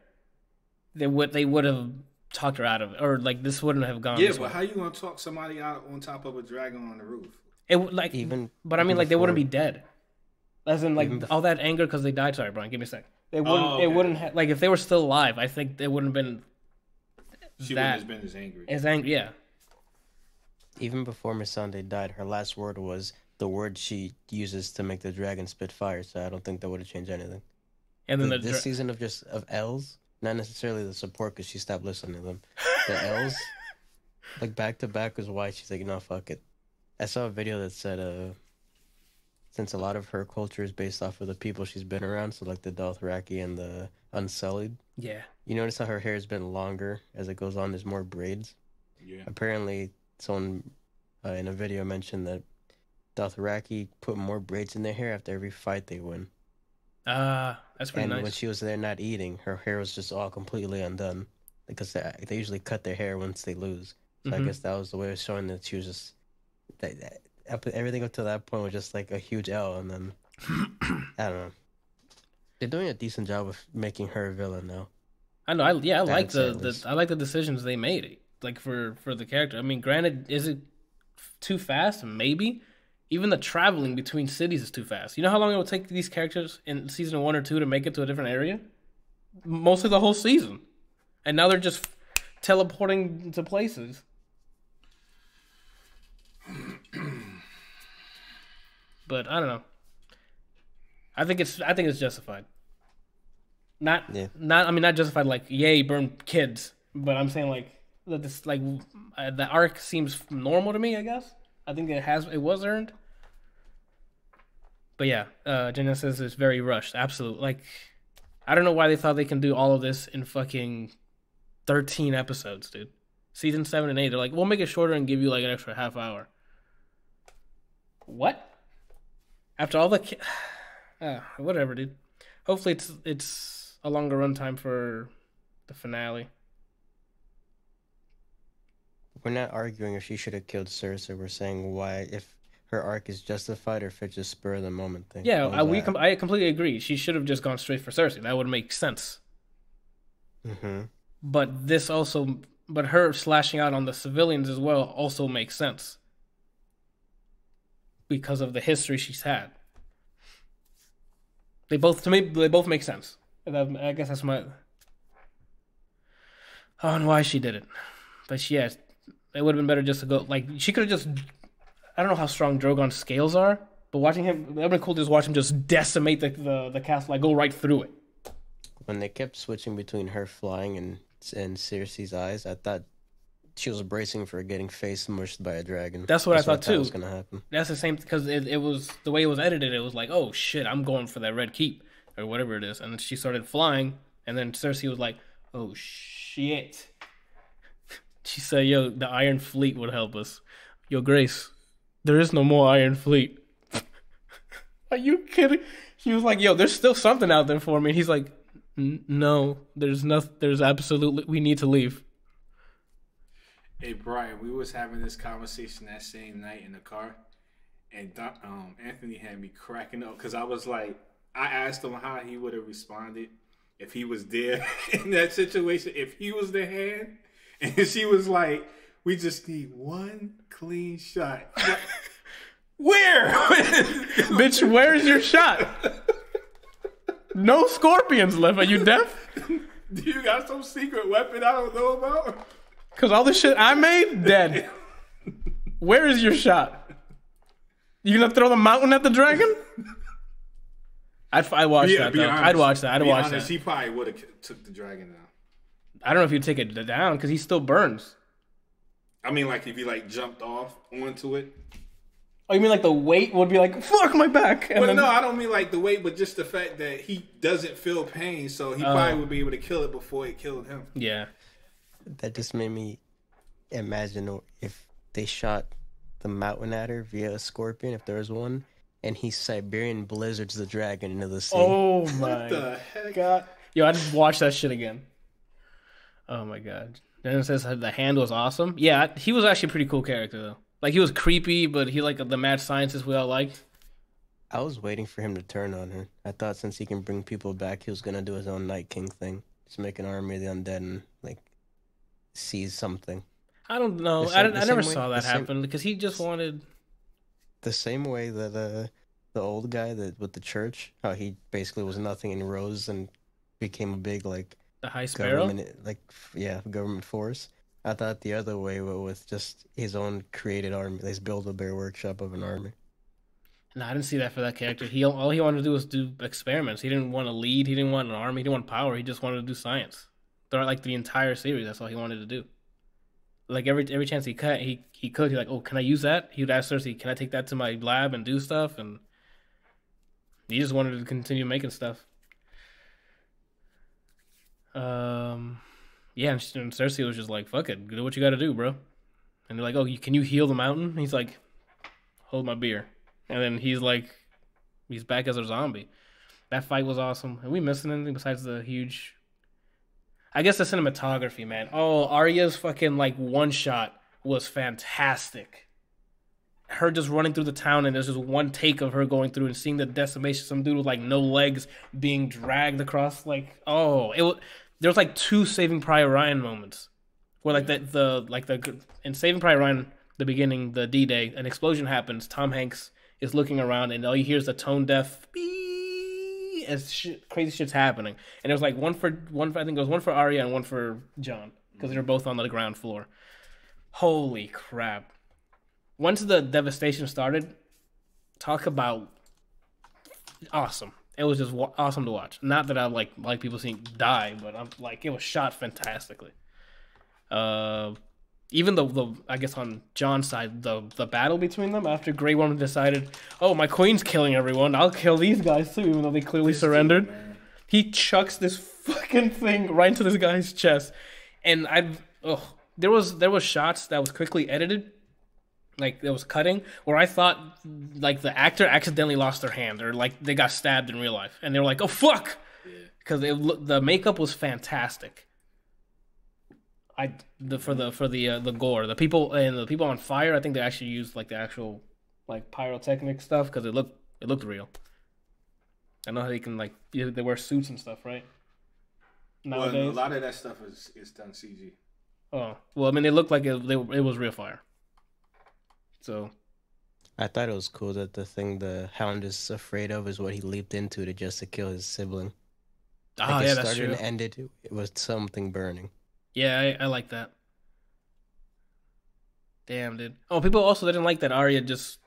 they would have talked her out of it, or like this wouldn't have gone. Yeah, but how you gonna talk somebody out on top of a dragon on the roof? They wouldn't be dead. As in, like all that anger because they died. Sorry, Brian, give me a sec. They wouldn't. Okay. It wouldn't have, like if they were still alive. I think they wouldn't have been. She wouldn't have been as angry. Yeah. Even before Missandei died, her last word was the word she uses to make the dragon spit fire. So I don't think that would have changed anything. And then this season of L's, not necessarily the support because she stopped listening to them. The L's, like back to back, was why she's like, no, fuck it. I saw a video that said, since a lot of her culture is based off of the people she's been around, so like the Dothraki and the Unsullied. Yeah. You notice how her hair has been longer as it goes on. There's more braids. Yeah. Apparently, someone in a video mentioned that Dothraki put more braids in their hair after every fight they win. That's pretty nice. And when she was there not eating, her hair was just all completely undone because they usually cut their hair once they lose. So I guess that was the way of showing that she was just everything up to that point was just like a huge L, and then I don't know. They're doing a decent job of making her a villain now. I know. I like the decisions they made, like for the character. I mean, granted, is it too fast? Maybe. Even the traveling between cities is too fast. You know how long it will take these characters in season 1 or 2 to make it to a different area? Mostly the whole season. And now they're just teleporting to places. But I don't know. I think it's justified. Not justified like yay burn kids, but I'm saying like this the arc seems normal to me, I guess. I think it was earned. But yeah, Jenna says it's very rushed. Absolutely. Like, I don't know why they thought they can do all of this in fucking 13 episodes, dude. Season 7 and 8, they're like, we'll make it shorter and give you like an extra half hour. What? After all the... whatever, dude. Hopefully it's a longer runtime for the finale. We're not arguing if she should have killed Cersei. We're saying why, if her arc is justified or if it's just spur of the moment thing. Yeah, I completely agree. She should have just gone straight for Cersei. That would make sense. Mm-hmm. But her slashing out on the civilians as well also makes sense because of the history she's had. They both make sense. I guess that's my on why she did it. But yeah, it would have been better just to go like she could have just. I don't know how strong Drogon's scales are, but watching him, it would have been cool to just watch him just decimate the castle, like go right through it. when they kept switching between her flying and Cersei's eyes, I thought she was bracing for getting face mushed by a dragon. That's what I thought too. Was gonna happen. That's the same because it was the way it was edited. It was like, oh shit, I'm going for that red keep or whatever it is, and then she started flying, and then Cersei was like, oh shit. She said, yo, the Iron Fleet would help us. Yo, Grace, there is no more Iron Fleet. Are you kidding? She was like, yo, there's still something out there for me. And he's like, no, there's nothing. There's absolutely, we need to leave. Hey, Brian, we was having this conversation that same night in the car, and Anthony had me cracking up because I was like, I asked him how he would have responded if he was there in that situation, if he was the hand, and she was like, we just need one clean shot. Where? Bitch, where's your shot? No scorpions left. Are you deaf? Do you got some secret weapon I don't know about? Because all the shit I made, dead. Where is your shot? You gonna throw the mountain at the dragon? I'd watch that, though. Honest, I'd watch that. I'd watch that. He probably would have took the dragon down. I don't know if you'd take it down, because he still burns. I mean, like, if he, like, jumped off onto it. Oh, you mean like the weight would be like, fuck my back? Well, no, I don't mean like the weight, but just the fact that he doesn't feel pain, so he probably would be able to kill it before it killed him. Yeah. That just made me imagine if they shot the mountain at her via a scorpion, if there was one, and he Siberian blizzards the dragon into the sea. Oh my what the heck? God. Yo, I just watched that shit again. Oh my God. Then it says the hand was awesome. Yeah, he was actually a pretty cool character, though. Like, he was creepy, but he like the mad scientist we all liked. I was waiting for him to turn on her. I thought since he can bring people back, he was going to do his own Night King thing. Just make an army of the undead and, like, seize something. I don't know. I never saw that happen because he just wanted... The same way that the old guy with the church, how he basically was nothing and rose and became a big, like... The High Sparrow? Government force. I thought the other way, but with just his own created army. Let's build a bare workshop of an army. No, I didn't see that for that character. All he wanted to do was do experiments. He didn't want to lead. He didn't want an army. He didn't want power. He just wanted to do science. Throughout like the entire series, that's all he wanted to do. Like every chance he could, he's like, oh, can I use that? He would ask Cersei, can I take that to my lab and do stuff? And he just wanted to continue making stuff. Yeah, and Cersei was just like, fuck it, do what you gotta do, bro. And they're like, oh, can you heal the mountain? And he's like, hold my beer. And then he's back as a zombie. That fight was awesome. Are we missing anything besides the huge... I guess the cinematography, man. Oh, Arya's fucking, like, one shot was fantastic. Her just running through the town, and there's just one take of her going through and seeing the decimation. Some dude with, like, no legs being dragged across, like, there was like two Saving Private Ryan moments where like in Saving Private Ryan, the beginning, the D-Day, an explosion happens. Tom Hanks is looking around and all you hear is the tone deaf beep as crazy shit's happening. And it was like one for I think it was one for Arya and one for Jon because they're both on the ground floor. Holy crap! Once the devastation started, talk about awesome. It was just awesome to watch. Not that I like people seeing die, but I'm like it was shot fantastically. Even the I guess on Jon's side, the battle between them after Grey Worm decided, oh, my queen's killing everyone, I'll kill these guys too, even though they clearly surrendered. He chucks this fucking thing right into this guy's chest, and there was shots that was quickly edited. Like, it was cutting, where I thought, like, the actor accidentally lost their hand, or, like, they got stabbed in real life. And they were like, oh, fuck! Because the makeup was fantastic. For the gore. The people on fire, I think they actually used, like, the actual, like, pyrotechnic stuff, because it looked real. I know how they can, like, they wear suits and stuff, right? Nowadays. Well, a lot of that stuff is done CG. Oh. Well, I mean, they looked like it was real fire. So, I thought it was cool that the thing the Hound is afraid of is what he leaped into to kill his sibling. Oh, yeah, that's true. It started and ended with something burning. Yeah, I like that. Damn, dude. Oh, people also didn't like that Arya just,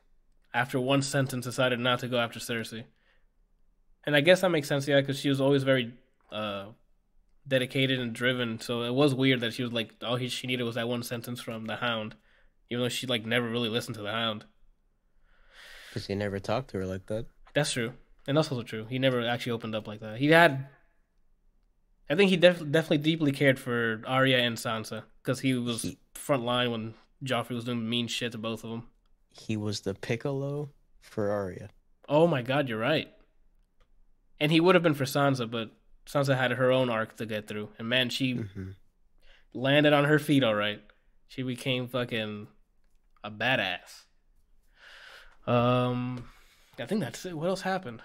after one sentence, decided not to go after Cersei. And I guess that makes sense, yeah, because she was always very dedicated and driven. So it was weird that she was like, all she needed was that one sentence from the Hound, even though she like never really listened to the Hound. Because he never talked to her like that. That's true, and that's also true. He never actually opened up like that. He had, I think he definitely deeply cared for Arya and Sansa because he was front line when Joffrey was doing mean shit to both of them. He was the Piccolo for Arya. Oh my God, you're right. And he would have been for Sansa, but Sansa had her own arc to get through, and man, she landed on her feet all right. She became fucking a badass. I think that's it. What else happened?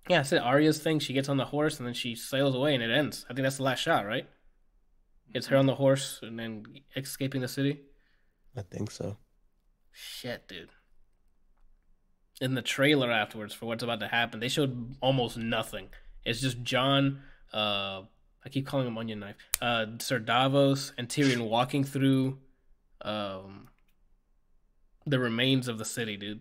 Yeah, I said Arya's thing. She gets on the horse and then she sails away and it ends. I think that's the last shot, right? It's her on the horse and then escaping the city. I think so. Shit, dude. In the trailer afterwards for what's about to happen, they showed almost nothing. It's just Jon, I keep calling him Onion Knife, Sir Davos and Tyrion walking through the remains of the city, dude.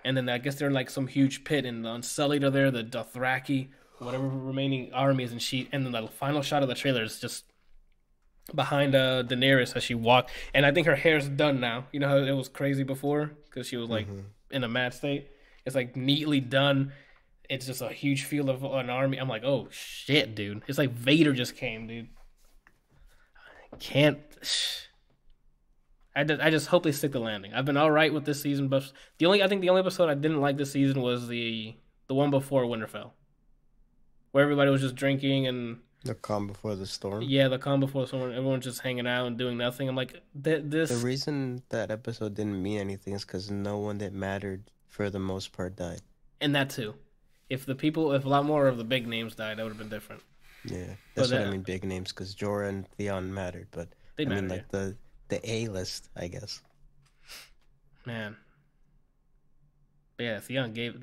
And then I guess they're in like some huge pit, and the Unsullied are there, the Dothraki, whatever remaining armies, and then the final shot of the trailer is just behind Daenerys as she walked. And I think her hair's done now. You know how it was crazy before because she was like in a mad state. It's like neatly done. It's just a huge field of an army. I'm like, oh shit, dude. It's like Vader just came, dude. I can't. I just hope they stick the landing. I've been all right with this season, but I think the only episode I didn't like this season was the one before Winterfell, where everybody was just drinking and the calm before the storm. Yeah, the calm before the storm. Everyone's just hanging out and doing nothing. I'm like, this. The reason that episode didn't mean anything is because no one that mattered for the most part died. And that too. If a lot more of the big names died, that would have been different. Yeah, that's what I mean. Big names, because Jorah and Theon mattered, but they mattered, mean like the A-list, I guess. Man. But yeah, Theon gave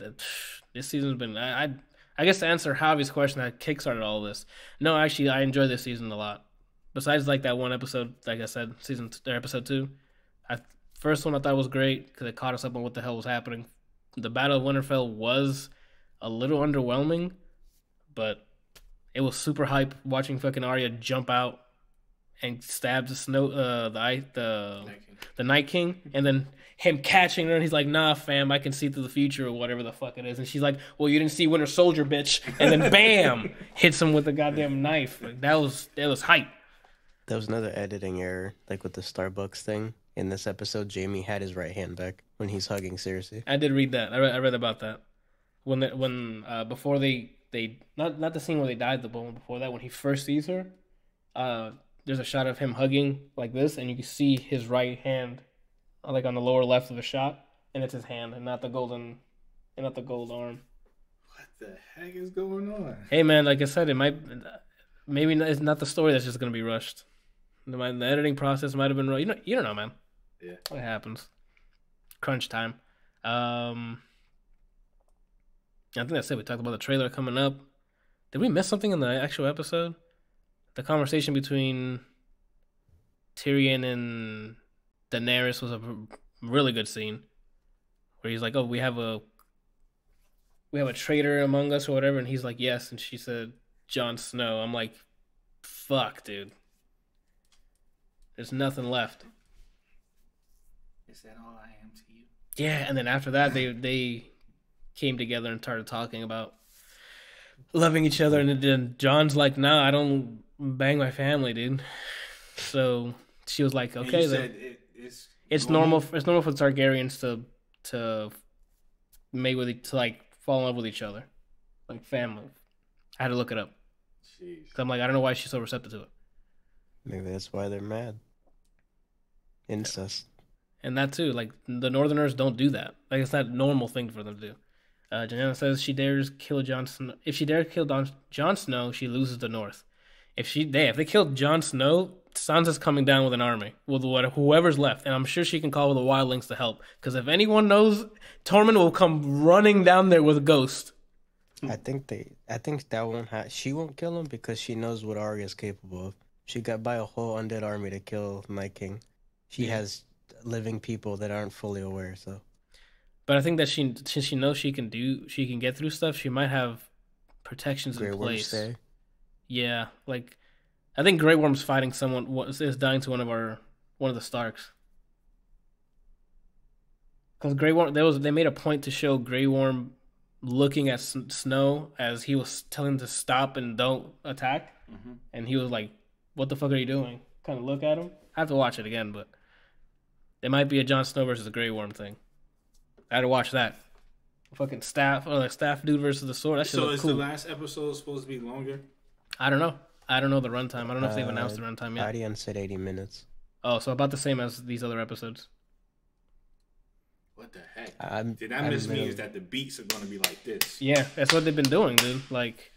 this season's been. I guess to answer Javi's question, that kickstarted all this. No, actually, I enjoy this season a lot. Besides, like that one episode, like I said, episode 2. First one I thought was great because it caught us up on what the hell was happening. The Battle of Winterfell was a little underwhelming, but it was super hype watching fucking Arya jump out and stab the Night King, and then him catching her, and he's like, "Nah, fam, I can see through the future," or whatever the fuck it is. And she's like, "Well, you didn't see Winter Soldier, bitch," and then bam, hits him with a goddamn knife. Like, that was hype. There was another editing error, like with the Starbucks thing. In this episode, Jaime had his right hand back when he's hugging Cersei. I did read that. I read about that. Before they not the scene where they died, the one before that, when he first sees her, there's a shot of him hugging like this, and you can see his right hand, like on the lower left of the shot, and it's his hand, and not the gold arm. What the heck is going on? Hey man, like I said, maybe it's not the story that's just gonna be rushed. The editing process might have been rushed. You don't know, man. Yeah, it happens. Crunch time. I think that's it. We talked about the trailer coming up. Did we miss something in the actual episode? The conversation between Tyrion and Daenerys was a really good scene, where he's like, "Oh, we have a traitor among us or whatever," and he's like, "Yes," and she said, "Jon Snow." I'm like, "Fuck, dude. There's nothing left." Is that all I am to you? Yeah, and then after that, they came together and started talking about loving each other, and then John's like, "Nah, I don't bang my family, dude." So she was like, "Okay, then it's normal. It's normal for Targaryens to fall in love with each other, like family." I had to look it up. Jeez. I'm like, I don't know why she's so receptive to it. Maybe that's why they're mad. Incest. And that too, like the Northerners don't do that. Like it's not a normal thing for them to do. Janelle says if she dares kill Jon Snow, she loses the North. If they killed Jon Snow, Sansa's coming down with an army with whoever's left, and I'm sure she can call with the wildlings to help. Because if anyone knows, Tormund will come running down there with a ghost. I think that won't happen. She won't kill him because she knows what Arya is capable of. She got by a whole undead army to kill Night King. She has living people that aren't fully aware. So, but I think that since she knows she can get through stuff, she might have protections Grey in Worm place. stay. Yeah, like I think Grey Worm's fighting someone. Is dying to one of the Starks. Because Grey Worm, they made a point to show Grey Worm looking at Snow as he was telling him to stop and don't attack, and he was like, "What the fuck are you doing?" Kind of look at him. I have to watch it again, but it might be a Jon Snow versus a Grey Worm thing. I had to watch that. Fucking staff or the staff dude versus the sword. That shit So look is cool. the last episode supposed to be longer? I don't know. I don't know the runtime. I don't know if they've announced the runtime yet. Audience said 80 minutes. Oh, so about the same as these other episodes. What the heck? I'm Means that the beats are going to be like this. Yeah, that's what they've been doing, dude. Like,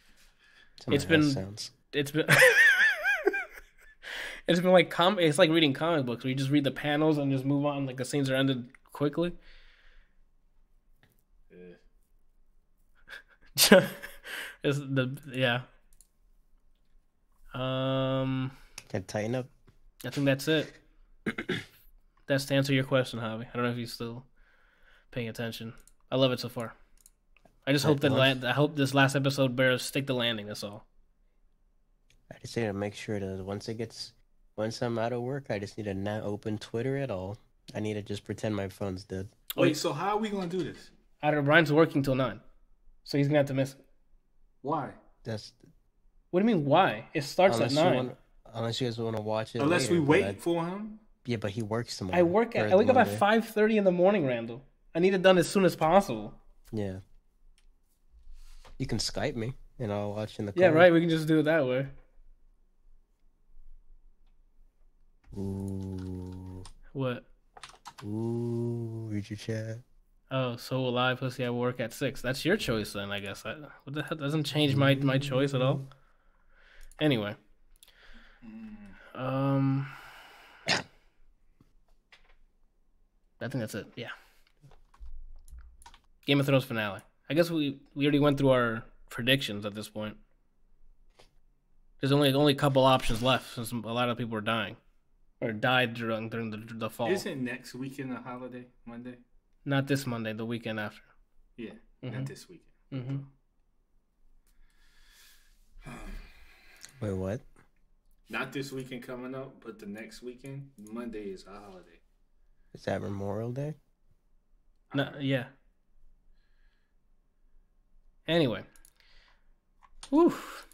it's been it's been like it's like reading comic books where you just read the panels and just move on. Like the scenes are ended quickly. Yeah. Can tighten up. I think that's it. That's to answer your question, Javi. I don't know if you're still paying attention. I love it so far. I just hope I hope this last episode bears stick the landing. That's all. I just need to make sure that once I'm out of work, I just need to not open Twitter at all. I need to just pretend my phone's dead. Wait, so how are we going to do this? I don't know. Brian's working till 9, so he's gonna have to miss it. Why? What do you mean? Why? It starts at 9. Unless you guys want to watch it. Unless later, we wait for him. Yeah, but he works tomorrow. I wake up at 5:30 in the morning, Randall. I need it done as soon as possible. Yeah. You can Skype me, and I'll watch in the car. Yeah, right. We can just do it that way. Ooh. What? Ooh, read your chat. Oh, so will I, pussy. I work at 6. That's your choice then, I guess. What the hell? Doesn't change my choice at all. Anyway. I think that's it. Yeah. Game of Thrones finale. I guess we already went through our predictions at this point. There's only a couple options left since a lot of people are dying. Or died during the fall. Isn't next weekend a holiday? Monday? Not this Monday, the weekend after. Yeah, not this weekend. Wait, what? Not this weekend coming up, but the next weekend. Monday is a holiday. Is that Memorial Day? No, yeah. Anyway. Oof.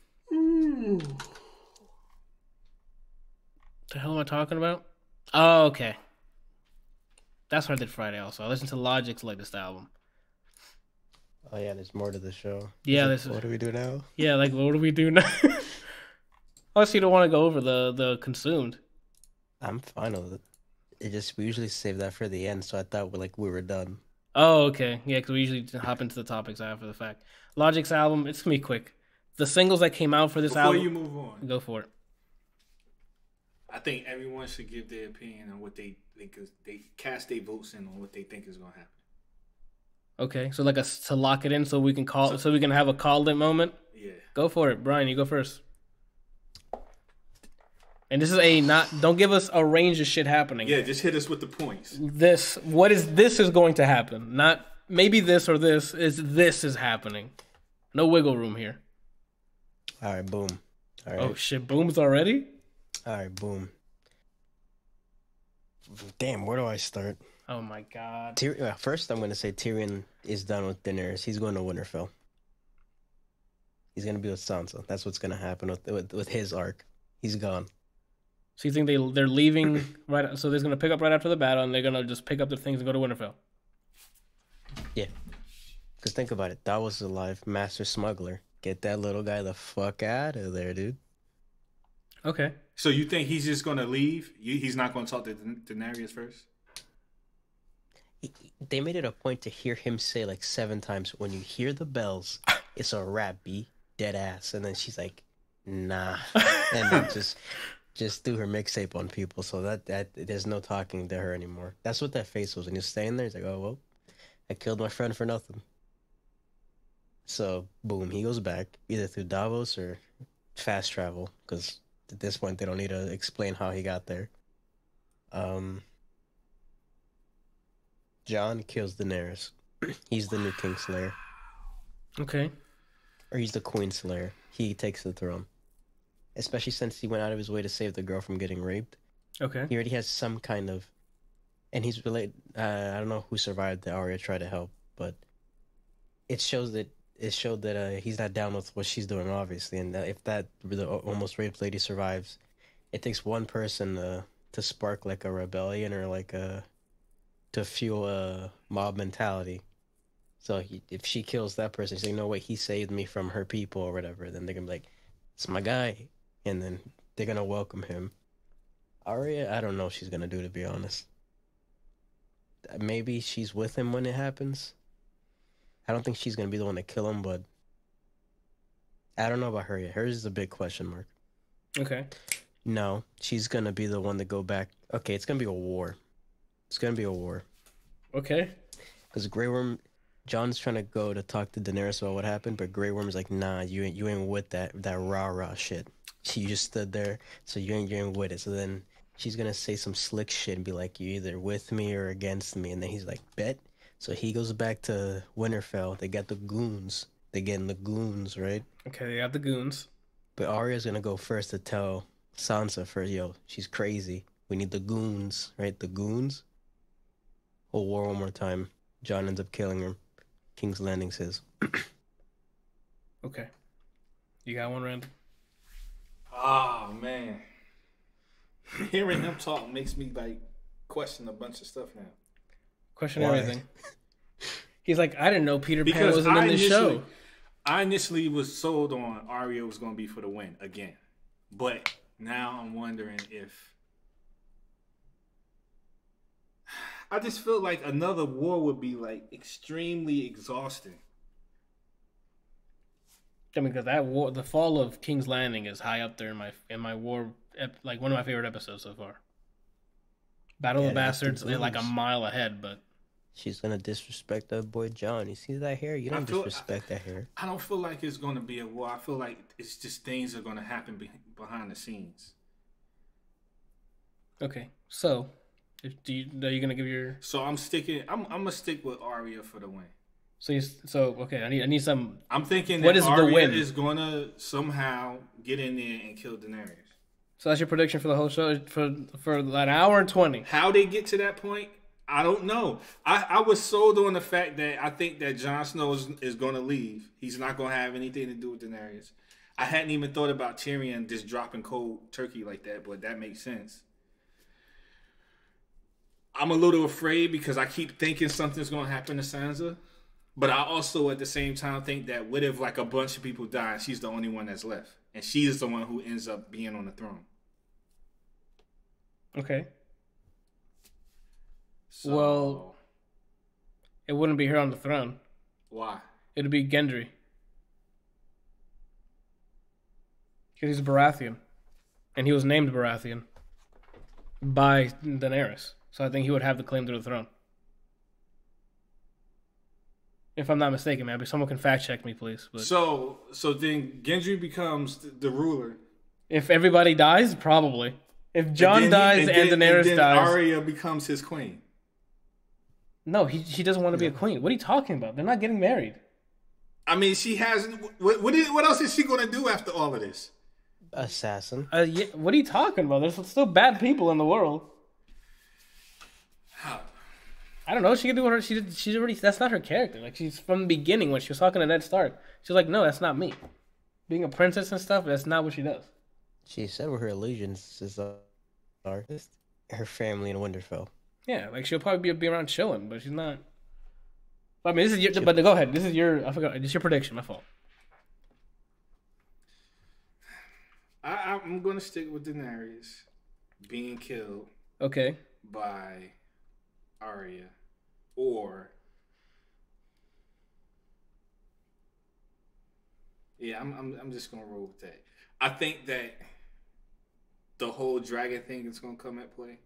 The hell am I talking about? Oh, okay. That's what I did Friday also. I listened to Logic's latest album. Oh, yeah, there's more to the show. Yeah, what do we do now? Yeah, like, what do we do now? Unless you don't want to go over the Consumed. I'm fine with it. We usually save that for the end, so I thought we were done. Oh, okay. Yeah, because we usually hop into the topics after the fact. Logic's album, it's going to be quick. The singles that came out for this album... Before you move on. Go for it. I think everyone should give their opinion on what they cast their votes in on what they think is going to happen. Okay, so to lock it in so we can so we can have a called-in moment? Yeah. Go for it. Brian, you go first. And this is don't give us a range of shit happening. Yeah, just hit us with the points. This is going to happen. Not maybe this or this is happening. No wiggle room here. All right, boom. All right. Oh shit, booms already? All right, boom. Damn, where do I start? Oh my god. First, I'm going to say Tyrion is done with Daenerys. He's going to Winterfell. He's going to be with Sansa. That's what's going to happen with his arc. He's gone. So you think they're leaving right? So they're going to pick up right after the battle, and they're going to just pick up their things and go to Winterfell. Yeah. Because think about it. Davos is alive. Master smuggler. Get that little guy the fuck out of there, dude. Okay. So you think he's just going to leave? He's not going to talk to Daenerys first? They made it a point to hear him say 7 times, when you hear the bells, it's a wrap, B. Dead ass. And then she's like, nah. And then just threw her mixtape on people, so that there's no talking to her anymore. That's what that face was when you're staying there. He's like, oh well, I killed my friend for nothing. So boom, he goes back either through Davos or fast travel, because at this point they don't need to explain how he got there. Jon kills Daenerys. He's the new Kingslayer. Okay. or he's the Queen Slayer. He takes the throne. Especially since he went out of his way to save the girl from getting raped. Okay. He already has some kind of, and he's related. I don't know who survived that Arya tried to help, but it showed that he's not down with what she's doing, obviously. And if the almost raped lady survives, it takes one person to spark like a rebellion or like to fuel a mob mentality. So if she kills that person, she's like, no, wait, he saved me from her people or whatever. Then they're gonna be like, it's my guy, and then they're gonna welcome him. Arya, I don't know what she's gonna do, to be honest. Maybe she's with him when it happens. I don't think she's gonna be the one to kill him, but I don't know about her yet. Hers is a big question mark. Okay. No, she's gonna be the one to go back. Okay, it's gonna be a war. It's gonna be a war. Okay. Because Grey Worm, John's trying to go to talk to Daenerys about what happened, but Grey Worm's like, nah, you ain't with that rah shit. You just stood there, so you ain't with it. So then she's gonna say some slick shit and be like, you either with me or against me. And then he's like, bet. So he goes back to Winterfell. They got the goons. They getting the goons, right? Okay, they got the goons. But Arya's gonna go first to tell Sansa first, yo, she's crazy. We need the goons, right? The goons. Whole war one more time. Jon ends up killing her. King's Landing says. Okay. You got one, Rand? Oh, man. Hearing him talk makes me, like, question a bunch of stuff now. Question everything. He's like, I didn't know Peter Pan Because wasn't in this show. I initially was sold on Arya was going to be for the win again. But now I'm wondering if... I just feel like another war would be, like, extremely exhausting. I mean, because that war, the fall of King's Landing is high up there in my war, like one of my favorite episodes so far. Battle of the Bastards, they're like a mile ahead, but she's gonna disrespect that boy Jon. You see that hair? You don't disrespect that hair. I don't feel like it's gonna be a war. I feel like it's just things are gonna happen behind the scenes. Okay, so are you gonna give your? So I'm gonna stick with Arya for the win. Okay. I need some. I'm thinking what that is Arya the win? is gonna somehow get in there and kill Daenerys. So that's your prediction for the whole show for an hour and 20. How they get to that point, I don't know. I was sold on the fact that I think that Jon Snow is going to leave. He's not going to have anything to do with Daenerys. I hadn't even thought about Tyrion just dropping cold turkey like that, but that makes sense. I'm a little afraid because I keep thinking something's going to happen to Sansa. But I also, at the same time, think that what if like a bunch of people die and she's the only one that's left? And she is the one who ends up being on the throne. Okay. So, well, it wouldn't be her on the throne. Why? It'd be Gendry. Because he's a Baratheon. And he was named Baratheon by Daenerys. So I think he would have the claim to the throne. If I'm not mistaken, maybe someone can fact check me, please. But so then Gendry becomes the ruler. If everybody dies, probably. If Jon dies and Daenerys then dies, Arya becomes his queen. No, she doesn't want to be a queen. What are you talking about? They're not getting married. I mean, she has. What else is she going to do after all of this? Assassin. Yeah, what are you talking about? There's still bad people in the world. I don't know. She can do what she's already. That's not her character. Like she's from the beginning when she was talking to Ned Stark. She's like, no, that's not me. Being a princess and stuff, that's not what she does. She said what her allegiances are. Her family in Winterfell. Yeah, like she'll probably be around chilling, but she's not. I mean, this is your. But go ahead. This is your. I forgot. It's your prediction. My fault. I'm gonna stick with Daenerys being killed. Okay. By Arya, or yeah, I'm just gonna roll with that. I think that the whole dragon thing is gonna come at play.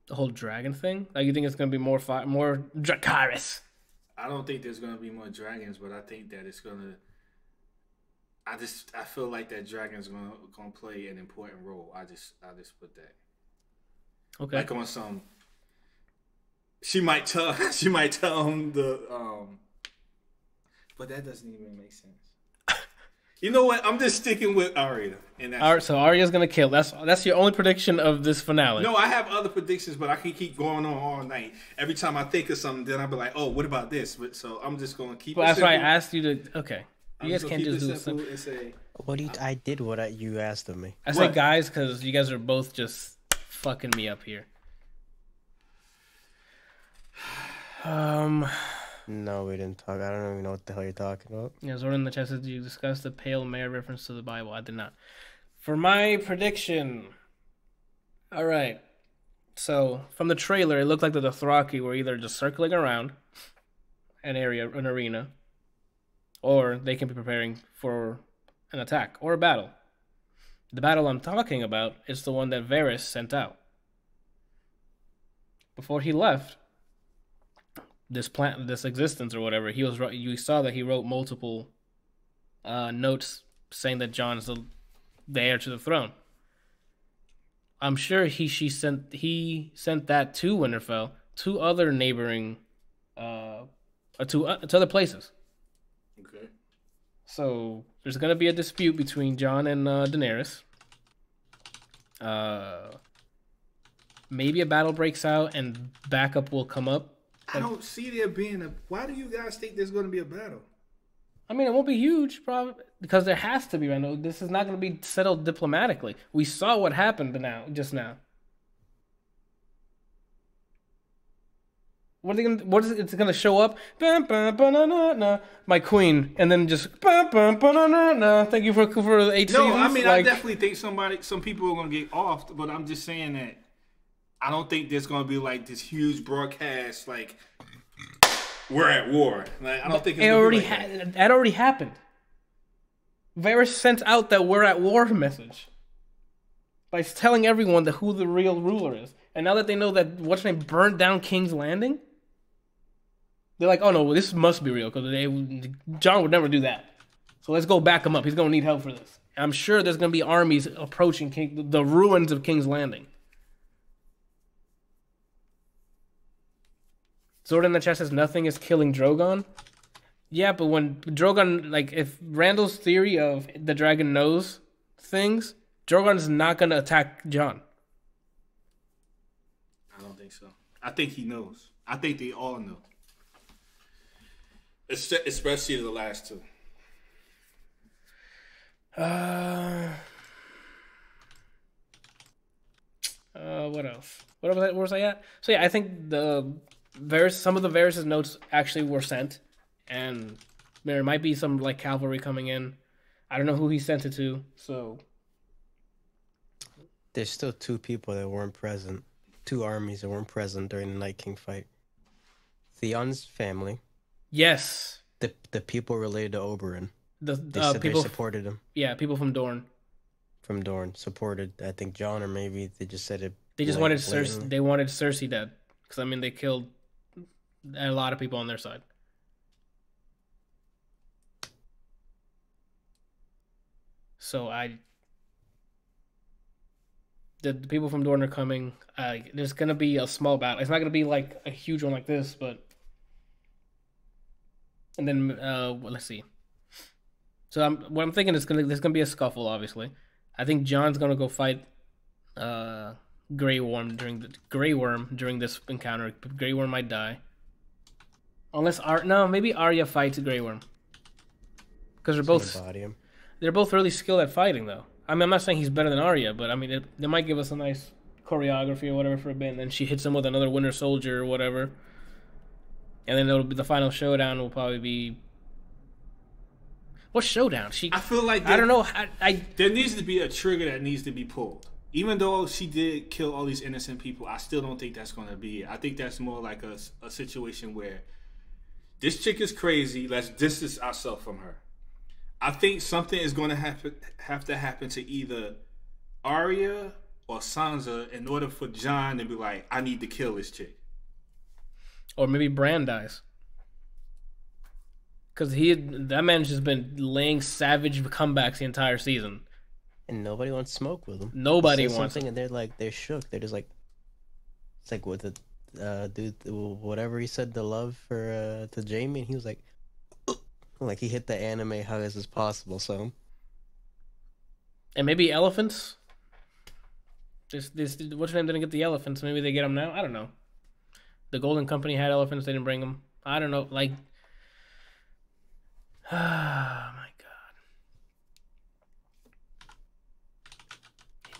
The whole dragon thing? Like you think it's gonna be more Dracarys? I don't think there's gonna be more dragons, but I think that it's gonna. I feel like that dragon's gonna play an important role. I just put that. Okay. Like on some. She might tell him the. But that doesn't even make sense. You know what? I'm just sticking with Arya. And So Arya's gonna kill. That's your only prediction of this finale. No, I have other predictions, but I can keep going on all night. Every time I think of something, then I'll be like, "Oh, what about this?" But so I'm just gonna keep. Well, it that's simple. why I asked you to. Okay, you guys can't just do it simple it. and say. What do you? I did what you asked of me. I say guys because you guys are both just fucking me up here. No, we didn't talk. I don't even know what the hell you're talking about. Yeah, Zordon in the chat says, "Did you discuss the pale mare reference to the Bible?" I did not. For my prediction, all right. So from the trailer, it looked like the Dothraki were either just circling around an arena, or they can be preparing for an attack or a battle. The battle I'm talking about is the one that Varys sent out. Before he left this existence or whatever, you saw that he wrote multiple notes saying that Jon is the heir to the throne. I'm sure he sent that to Winterfell, to other neighboring, to other places. Okay. So there's gonna be a dispute between Jon and Daenerys. Maybe a battle breaks out and backup will come up. I don't see there being a. Why do you guys think there's going to be a battle? I mean, it won't be huge, probably, because there has to be right now. This is not going to be settled diplomatically. We saw what happened just now. What is it? It's going to show up. My queen, and then just. Thank you for the 8 seasons. No, I mean, I definitely think some people are going to get off, but I'm just saying that. I don't think there's going to be like this huge broadcast like we're at war. Like I don't think that already happened. Varys sent out that we're at war message by telling everyone who the real ruler is. And now that they know that what's name burned down King's Landing, they're like, "Oh no, this must be real because Jon would never do that. So let's go back him up. He's going to need help for this." I'm sure there's going to be armies approaching the ruins of King's Landing. Zordon in the chat says nothing is killing Drogon. Yeah, but when Drogon, like, if Randall's theory of the dragon knows things, Drogon's not going to attack Jon. I don't think so. I think he knows. I think they all know. Especially the last two. What else? Where was I at? So yeah, I think some of the Varys' notes actually were sent, and there might be some like cavalry coming in. I don't know who he sent it to, so there's still two people that weren't present, two armies that weren't present during the Night King fight. Theon's family. Yes. The people related to Oberyn. They supported him. Yeah, people from Dorne. From Dorne supported, I think, Jon, or maybe they just said it. They just wanted Cersei. They wanted Cersei dead because I mean they killed a lot of people on their side. So the people from Dorne are coming. There's gonna be a small battle. It's not gonna be like a huge one like this, but and then let's see. So what I'm thinking is there's gonna be a scuffle. Obviously, I think Jon's gonna go fight Grey Worm during this encounter. Grey Worm might die. Unless maybe Arya fights Grey Worm. Because they're both really skilled at fighting, though. I mean, I'm not saying he's better than Arya, but I mean, they might give us a nice choreography or whatever for a bit, and then she hits him with another Winter Soldier or whatever. And then it'll be the final showdown. Will probably be what showdown? I feel like I don't know. There needs to be a trigger that needs to be pulled. Even though she did kill all these innocent people, I still don't think that's going to be it. I think that's more like a situation where this chick is crazy. Let's distance ourselves from her. I think something is going to have to happen to either Arya or Sansa in order for Jon to be like, I need to kill this chick. Or maybe Bran dies. Because that man's just been laying savage comebacks the entire season. And nobody wants to smoke with him. Nobody wants something, and they're shook. They're just like, it's like with the dude, whatever he said, the love for to Jaime, and he was like he hit the anime hug as possible. So And maybe elephants. This what's your name didn't get the elephants. Maybe they get them now. I don't know. The Golden Company had elephants. They didn't bring them. I don't know. Like, oh my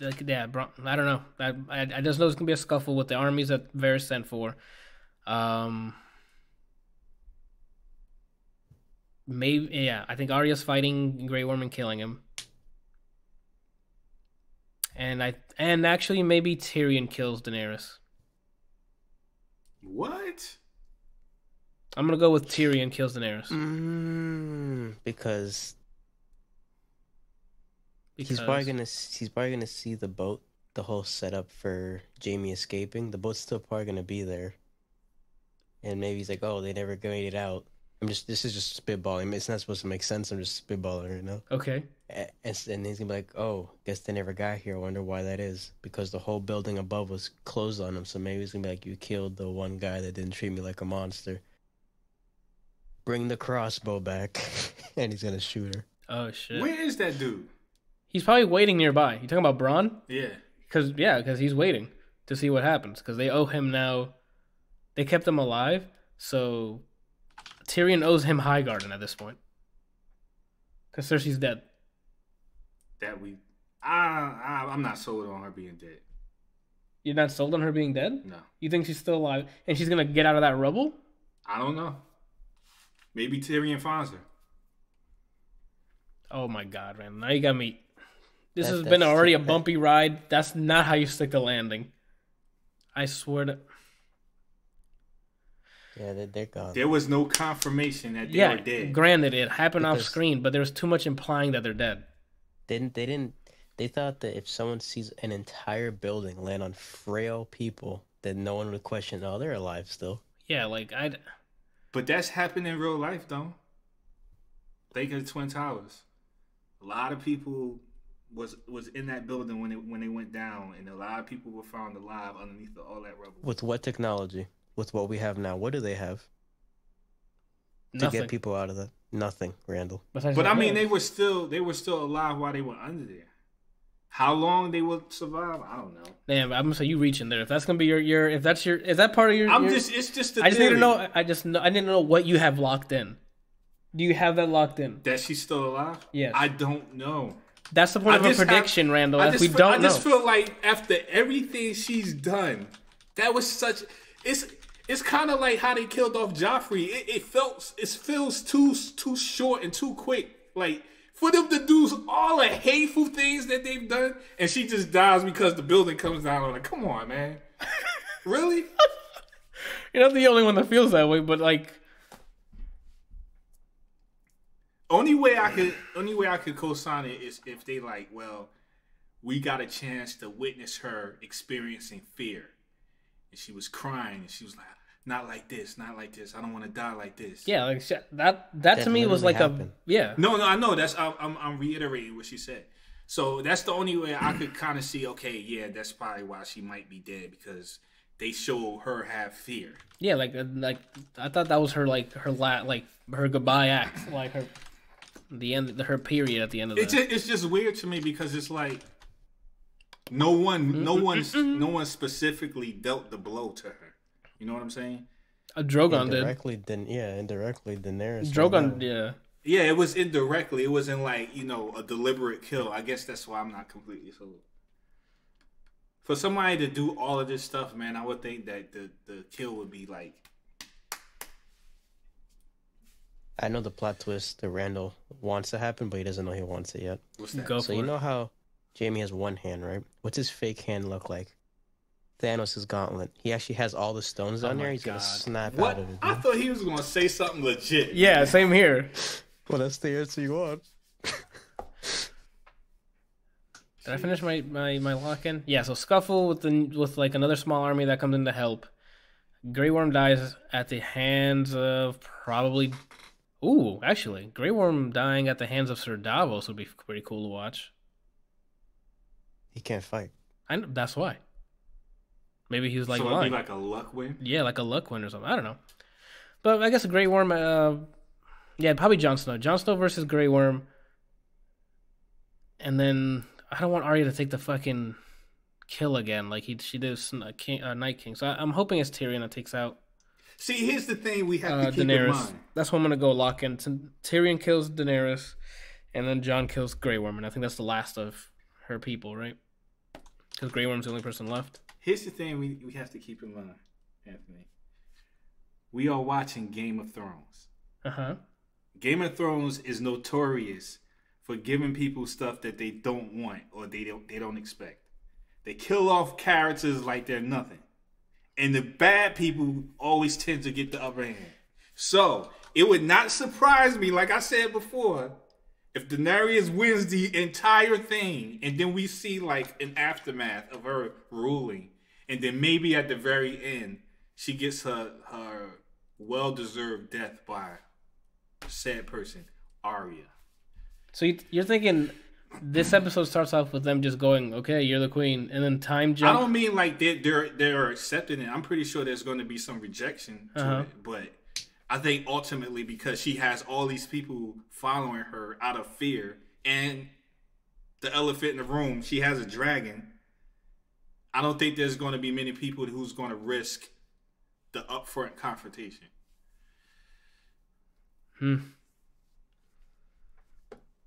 god. Like, yeah, bro, I don't know. I just know there's gonna be a scuffle with the armies that Varys sent for. Maybe, yeah. I think Arya's fighting Grey Worm and killing him. And actually maybe Tyrion kills Daenerys. What? I'm gonna go with Tyrion kills Daenerys. Because he's probably gonna see the boat, the whole setup for Jaime escaping. The boat's still probably gonna be there, and maybe he's like, "Oh, they never made it out." This is just spitballing. It's not supposed to make sense. I'm just spitballing right now. Okay. And he's gonna be like, "Oh, guess they never got here. I wonder why that is. Because the whole building above was closed on them. So maybe he's gonna be like, you killed the one guy that didn't treat me like a monster. Bring the crossbow back," and he's gonna shoot her. Oh shit. Where is that dude? He's probably waiting nearby. You talking about Bronn? Yeah. Because he's waiting to see what happens. Because they owe him now. They kept him alive, so Tyrion owes him Highgarden at this point. Because Cersei's dead. I'm not sold on her being dead. You're not sold on her being dead? No. You think she's still alive and she's gonna get out of that rubble? I don't know. Maybe Tyrion finds her. Oh my god, man! Now you got me. This has been already a bumpy ride. That's not how you stick the landing. I swear to. Yeah, they're gone. There was no confirmation that they were dead. Granted, it happened off screen, but there was too much implying that they're dead. They thought that if someone sees an entire building land on frail people, then no one would question, "Oh, they're alive still." Yeah, like But that's happened in real life, though. Think of the Twin Towers. A lot of people was in that building when they went down, and a lot of people were found alive underneath all that rubble. With what technology? With what we have now, what do they have to get people out of that? Nothing, Randall. But I mean, they were still alive while they were under there. How long they will survive, I don't know. Damn, I'm gonna say you reach in there. If that's gonna be is that part of your? It's just. I just need to know. I didn't know what you have locked in. Do you have that locked in? That she's still alive? Yes. I don't know. That's the point of a prediction, Randall. I just feel like after everything she's done, that was such. It's kind of like how they killed off Joffrey. It feels too short and too quick. Like for them to do all the hateful things that they've done, and she just dies because the building comes down. I'm like, come on, man, really? You're not the only one that feels that way, but like, only way I could co-sign it is if they like, well, we got a chance to witness her experiencing fear. And she was crying, and she was like, not like this. I don't want to die like this. Yeah, like that to me was like happened. No, I know. I'm reiterating what she said. So that's the only way I could kind of see. Okay, yeah, that's probably why she might be dead, because they show her have fear. Yeah, like I thought that was her her goodbye act, like her period at the end of It's just weird to me because it's like no one specifically dealt the blow to her. You know what I'm saying? Drogon indirectly Daenerys. Drogon, yeah. Yeah, it was indirectly. It wasn't like, a deliberate kill. I guess that's why I'm not completely sold. For somebody to do all of this stuff, man, I would think that the kill would be like. I know the plot twist that Randall wants to happen, but he doesn't know he wants it yet. What's that? Go so you know how Jaime has one hand, right? What's his fake hand look like? Thanos' gauntlet. He actually has all the stones on there. He's going to snap out of it. I thought he was going to say something legit. Yeah, same here. Well, that's the answer you want. Did I finish my lock-in? Yeah, so scuffle with like another small army that comes in to help. Grey Worm dies at the hands of probably... Ooh, actually, Grey Worm dying at the hands of Sir Davos would be pretty cool to watch. He can't fight. I know, that's why. Maybe he was like, so it'd be like a luck win? Yeah, like a luck win or something. I don't know. But I guess a Grey Worm, probably Jon Snow. Jon Snow versus Grey Worm. And then I don't want Arya to take the fucking kill again, like she did Night King. So I'm hoping it's Tyrion that takes out. See, here's the thing we have to keep Daenerys. in mind. That's what I'm gonna go lock in. Tyrion kills Daenerys, and then Jon kills Grey Worm, and I think that's the last of her people, right? Because Grey Worm's the only person left. Here's the thing we have to keep in mind, Anthony. We are watching Game of Thrones. Game of Thrones is notorious for giving people stuff that they don't want or they don't expect. They kill off characters like they're nothing. And the bad people always tend to get the upper hand. So, it would not surprise me, like I said before, if Daenerys wins the entire thing and then we see like an aftermath of her ruling, and then maybe at the very end she gets her well-deserved death by a sad person, Arya. So you're thinking this episode starts off with them just going, "Okay, you're the queen," and then time jump. I don't mean like they're accepting it. I'm pretty sure there's going to be some rejection to it, but I think ultimately because she has all these people following her out of fear, and the elephant in the room, she has a dragon. I don't think there's going to be many people who's going to risk the upfront confrontation.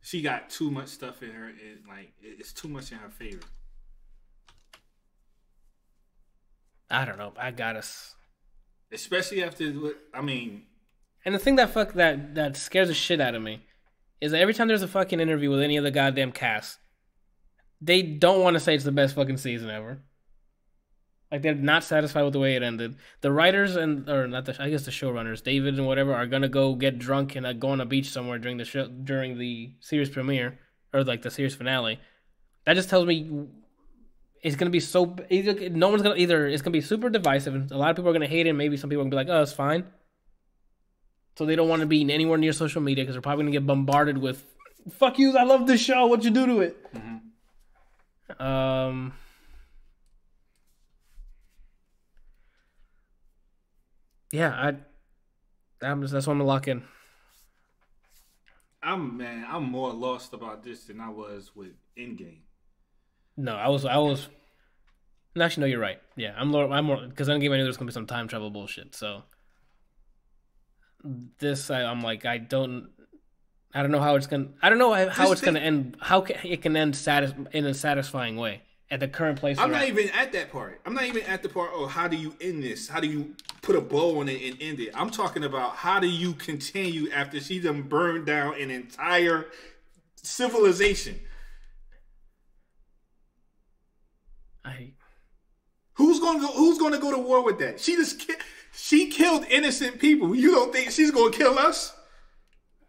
She got too much stuff in her. It's too much in her favor. I don't know. I got us. Especially after, And the thing that scares the shit out of me is that every time there's a fucking interview with any of the goddamn cast, they don't want to say it's the best fucking season ever. Like, they're not satisfied with the way it ended. The writers I guess the showrunners, David and whatever, are gonna go get drunk and go on a beach somewhere during the series premiere or like the series finale. That just tells me it's gonna be it's gonna be super divisive, and a lot of people are gonna hate it. And maybe some people are gonna be like, "Oh, it's fine." So they don't want to be anywhere near social media because they're probably gonna get bombarded with "Fuck you! I love this show. What'd you do to it?" Yeah, that's what I'm gonna lock in. I'm more lost about this than I was with Endgame. No, I was. Actually, no, you're right. Yeah, I'm more because Endgame I knew there's gonna be some time travel bullshit. So this, I'm like, I don't know how it's gonna. I don't know how it's gonna end. How it can end in a satisfying way at the current place. I'm not even at that part. I'm not even at the part. Oh, how do you end this? How do you put a bow on it and end it? I'm talking about how do you continue after she done burned down an entire civilization. Who's gonna go to war with that? She killed innocent people. You don't think she's gonna kill us?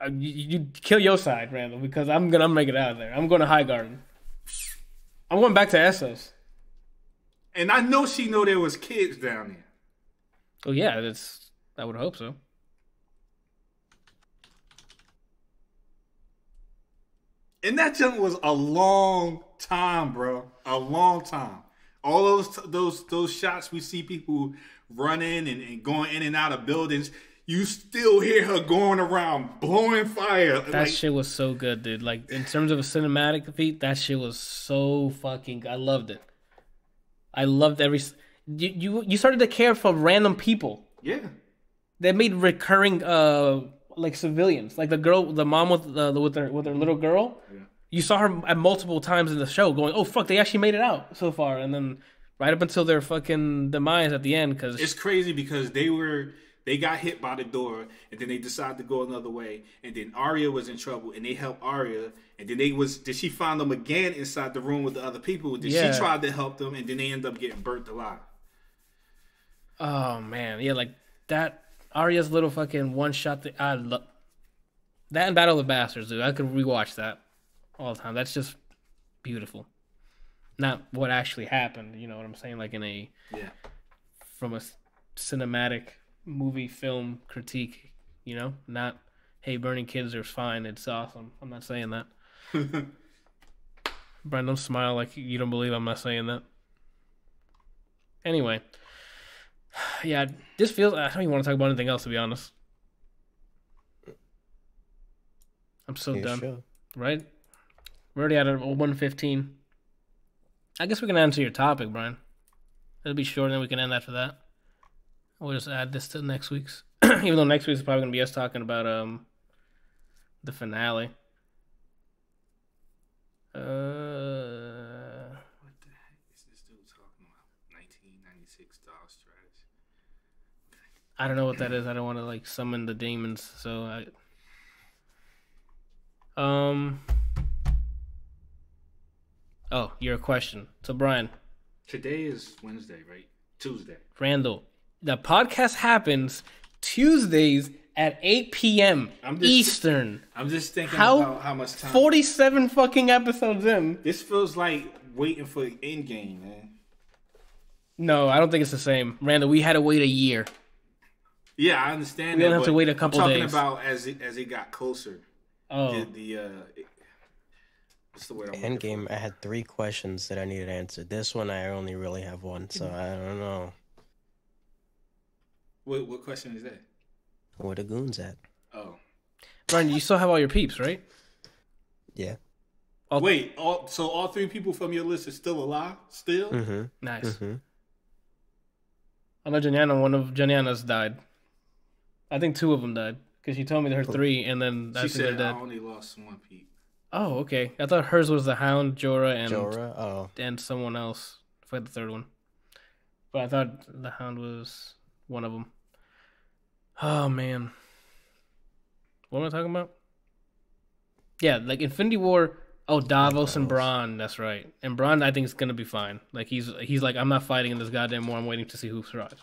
You kill your side, Randall, because I'm gonna make it out of there. I'm going to Highgarden. I'm going back to Essos. And I know she know there was kids down there. Oh yeah, I would hope so. And that jump was a long time, bro. A long time. All those shots we see people running and going in and out of buildings, you still hear her going around blowing fire. That shit was so good, dude. Like, in terms of a cinematic feat, that shit was so fucking... I loved it. I loved every... You started to care for random people. Yeah. They made recurring, like, civilians. Like, the mom with her little girl. Yeah. You saw her at multiple times in the show going, oh, fuck, they actually made it out so far. And then right up until their fucking demise at the end. Because it's crazy because they got hit by the door, and then they decided to go another way, and then Arya was in trouble, and they helped Arya, and then did she find them again inside the room with the other people? She tried to help them, and then they end up getting burnt alive. Oh man, yeah, like that Arya's little fucking one shot. I love that and Battle of the Bastards, dude. I could rewatch that all the time. That's just beautiful. Not what actually happened, you know what I'm saying? Like from a cinematic movie film critique, you know, not hey, burning kids are fine, it's awesome. I'm not saying that. Brian, don't smile like you don't believe I'm not saying that. Anyway, yeah, this feels... I don't even want to talk about anything else, to be honest. I'm so done. Sure. Right? We're already at 1:15. I guess we can answer your topic, Brian. It'll be short, and then we can end after that. We'll just add this to next week's. Even though next week's is probably going to be us talking about the finale. What the heck is this dude talking about? 1996 Doll Strategy. I don't know what that is. I don't want to like summon the demons, so Oh, your question. So Brian. Today is Wednesday, right? Tuesday. Randall. The podcast happens Tuesdays at 8 p.m. Eastern. I'm just thinking about how much time. 47 fucking episodes in. This feels like waiting for Endgame, man. No, I don't think it's the same. Randall, we had to wait a year. Yeah, I understand we that. We have to wait a couple I'm days. talking about as it got closer. Oh. What's the word? Endgame, I had 3 questions that I needed answered. This one, I only really have 1, so I don't know. What question is that? Where the goons at? Oh. Brian, you still have all your peeps, right? Yeah. Wait, so all 3 people from your list are still alive? Still? Mm-hmm. Nice. Mm-hmm. I know Janiana, one of Janiana's died. I think 2 of them died. Because she told me there were 3, and then she said I only lost 1 peep. Oh, okay. I thought hers was the Hound, Jorah, and someone else. I forgot the third one. But I thought the Hound was one of them. Oh, man. What am I talking about? Yeah, like Infinity War. Oh, Davos and Bronn. That's right. And Bronn, I think, is going to be fine. Like, he's like, I'm not fighting in this goddamn war. I'm waiting to see who survives.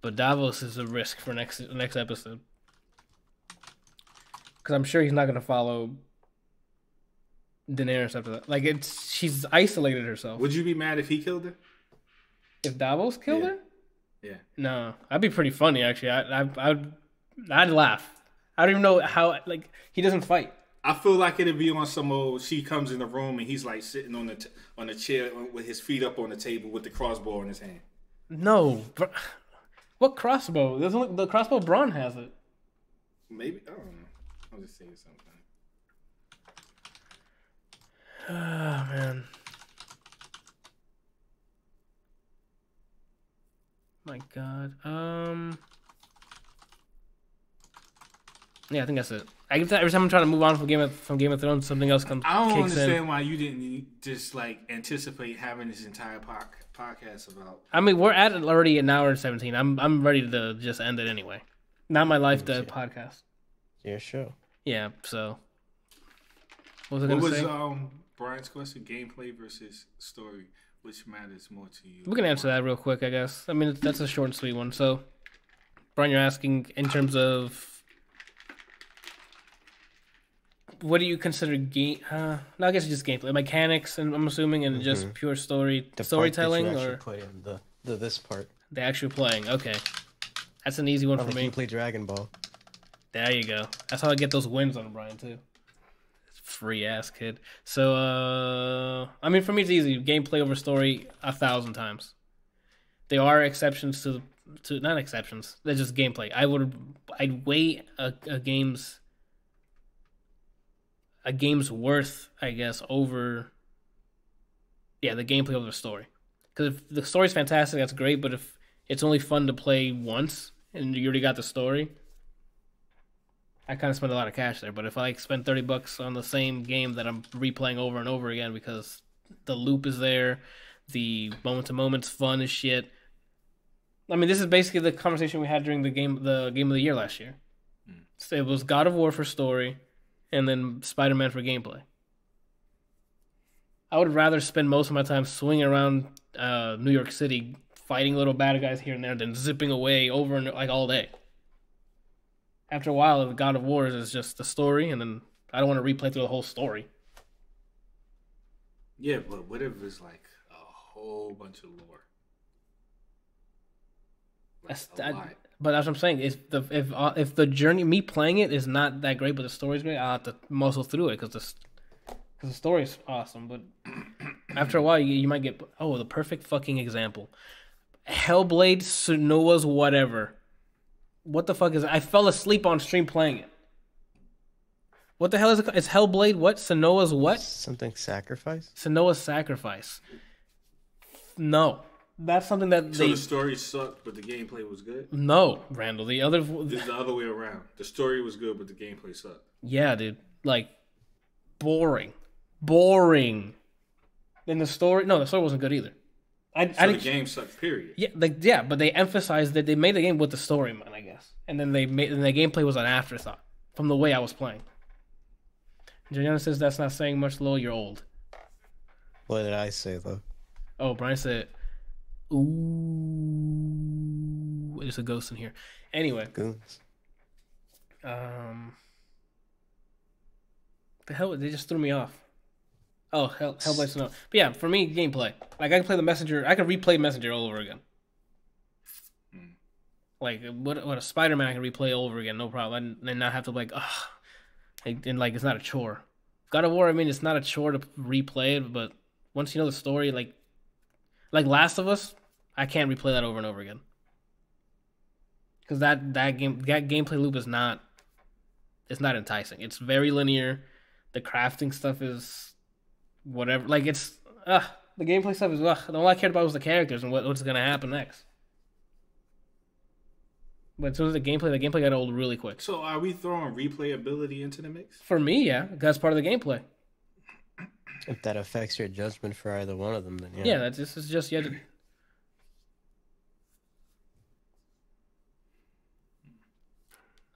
But Davos is a risk for next episode. Because I'm sure he's not going to follow Daenerys after that. Like, she's isolated herself. Would you be mad if he killed her? If Davos killed her? Yeah. No, that'd be pretty funny. Actually, I'd laugh. I don't even know how. Like, he doesn't fight. I feel like it'd be on some old. She comes in the room and he's like sitting on the chair with his feet up on the table with the crossbow in his hand. No, what crossbow? There's only the crossbow. Bronn has it. Maybe I don't know. I'm just saying something. Oh man. My God. Yeah, I think that's it. Every time I'm trying to move on from Game of Thrones, something else comes. I don't kicks understand in. why you didn't just like anticipate having this entire podcast about. I mean, we're at already an hour and 17. I'm ready to just end it anyway. Not my life, the podcast. Your show. Yeah. So. What was I gonna say? Brian's question? Gameplay versus story. Which matters more to you? We can answer that real quick, I guess. I mean, that's a short and sweet one. So, Brian, you're asking in terms of what do you consider game? No, I guess it's just gameplay, mechanics, and I'm assuming, and just pure storytelling, or put in this part. The actual playing. Okay, that's an easy one for me. You play Dragon Ball. There you go. That's how I get those wins on Brian too. Free ass kid. So, I mean, for me, it's easy. Gameplay over story 1,000 times. There are exceptions to not exceptions. They're just gameplay. I'd weigh a game's worth, I guess, over the gameplay over the story. Because if the story's fantastic, that's great. But if it's only fun to play once and you already got the story, I kind of spend a lot of cash there. But if I spend $30 on the same game that I'm replaying over and over again because the loop is there, the moment to moment's fun as shit. I mean, this is basically the conversation we had during the game of the year last year. So it was God of War for story, and then Spider-Man for gameplay. I would rather spend most of my time swinging around New York City, fighting little bad guys here and there, than zipping away over and like all day. After a while, the God of War is just the story, and then I don't want to replay through the whole story. Yeah, but what if it's like a whole bunch of lore? But that's what I'm saying. If the journey, me playing it is not that great, but the story's great, I'll have to muscle through it because the story's awesome. But after a while, you might get the perfect fucking example. Hellblade, Senua's whatever. What the fuck is it? I fell asleep on stream playing it. What the hell is it called? It's Hellblade what? Senua's what? Something Sacrifice? Senua's Sacrifice. No, that's something that So the story sucked, but the gameplay was good. No, Randall. The other. This is the other way around. The story was good, but the gameplay sucked. Yeah, dude. Like, boring. And the story wasn't good either. The game sucked. Period. Yeah, but they emphasized that they made the game with the story in mind, I guess, and then the gameplay was an afterthought from the way I was playing. Juliana says that's not saying much. Lowell, you're old. What did I say though? Oh, Brian said, "Ooh, there's a ghost in here." Anyway, Goons. the hell, they just threw me off. Oh, Hellblade no. But yeah, for me, gameplay. Like, I can play the Messenger. I can replay Messenger all over again. Like, what a Spider-Man I can replay all over again, no problem. And not have to, like, and, like, it's not a chore. God of War, I mean, it's not a chore to replay it, but once you know the story, like Last of Us, I can't replay that over and over again. Because that gameplay loop is not, it's not enticing. It's very linear. The crafting stuff is whatever. Like, it's, the gameplay stuff is, all I cared about was the characters and what's going to happen next. But as soon as the gameplay got old really quick. So are we throwing replayability into the mix? For me, yeah. That's part of the gameplay. If that affects your judgment for either one of them, then yeah. Yeah, this is just yet.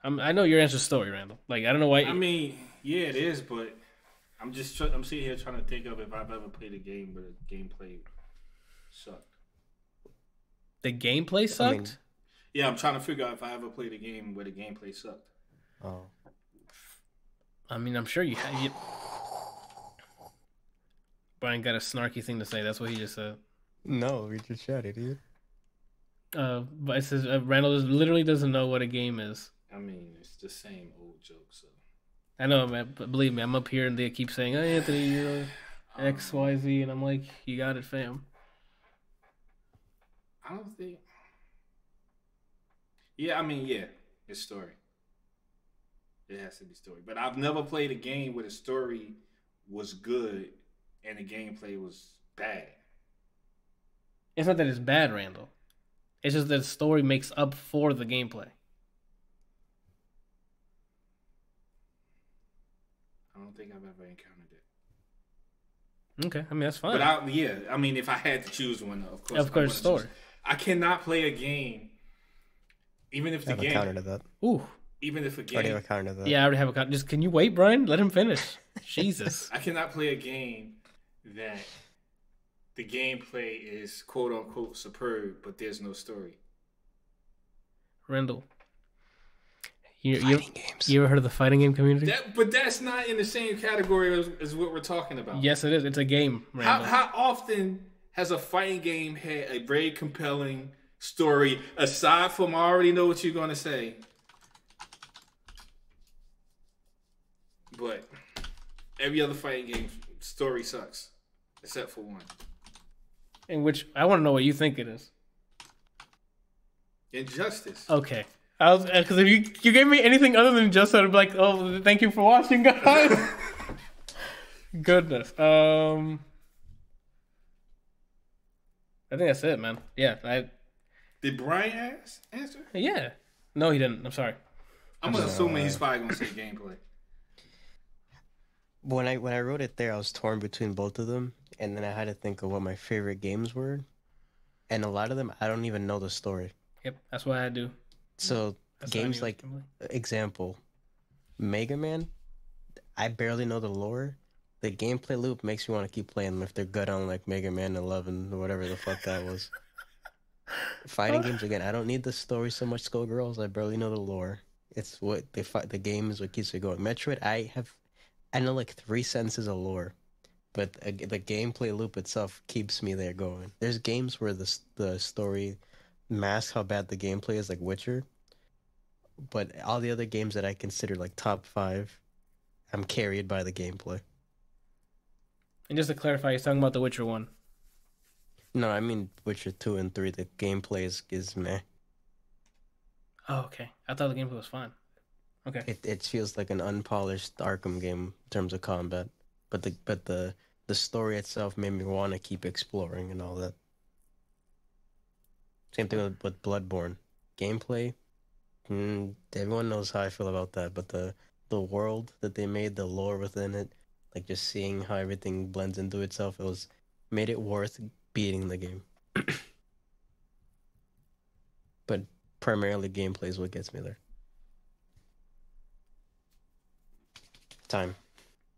I know your answer's story, Randall. Like, I don't know why. I mean, yeah, it is, but I'm sitting here trying to think of if I've ever played a game where the gameplay sucked. The gameplay sucked? I mean, yeah, I'm trying to figure out if I ever played a game where the gameplay sucked. Oh. I mean, I'm sure you have. Brian got a snarky thing to say. That's what he just said. No, we just shouted, dude. But it says Randall literally doesn't know what a game is. I mean, it's the same old joke, so. I know, man, but believe me, I'm up here and they keep saying, "Hey, Anthony, you're X, Y, Z," and I'm like, "You got it, fam." I don't think. Yeah, I mean, yeah, it's story. It has to be story. But I've never played a game where the story was good and the gameplay was bad. It's not that it's bad, Randall. It's just that the story makes up for the gameplay. I don't think I've ever encountered it. Okay, I mean, that's fine. But I mean, if I had to choose one, of course, story. I cannot play a game, even if the game. Counter to that. Ooh. Even if a game. Already have a counter to that. Yeah, I already have a counter. Just, can you wait, Brian? Let him finish. Jesus. I cannot play a game that the gameplay is quote unquote superb, but there's no story. Randall. Fighting games. You ever heard of the fighting game community? But that's not in the same category as what we're talking about. Yes, it is. It's a game, Randall. How often has a fighting game had a very compelling story, aside from I already know what you're going to say? But every other fighting game story sucks, except for one. In which, I want to know what you think it is. Injustice. Okay. Because if you gave me anything other than Injustice, I'd be like, oh, thank you for watching, guys. Goodness. I think that's it, man. Yeah. Did Brian answer? Yeah. No, he didn't. I'm sorry. I'm assuming he's probably gonna say gameplay. When I wrote it there, I was torn between both of them, and then I had to think of what my favorite games were, and a lot of them I don't even know the story. Yep, that's what I do. So That's games like, example, Mega Man, I barely know the lore. The gameplay loop makes me want to keep playing them if they're good on like Mega Man 11 or whatever the fuck that was. Fighting games again, I don't need the story so much. Skullgirls, I barely know the lore. It's what they fight. The game is what keeps it going. Metroid, I know like 3 sentences of lore, but the gameplay loop itself keeps me there going. There's games where the story masks how bad the gameplay is, like Witcher. But all the other games that I consider like top 5, I'm carried by the gameplay. And just to clarify, he's talking about the Witcher 1. No, I mean Witcher 2 and 3. The gameplay is meh. Oh, okay. I thought the gameplay was fine. Okay. It feels like an unpolished Arkham game in terms of combat, but the story itself made me want to keep exploring and all that. Same thing with Bloodborne. Gameplay, everyone knows how I feel about that, but the world that they made, the lore within it, like just seeing how everything blends into itself, made it worth beating the game. But primarily gameplay is what gets me there. Time.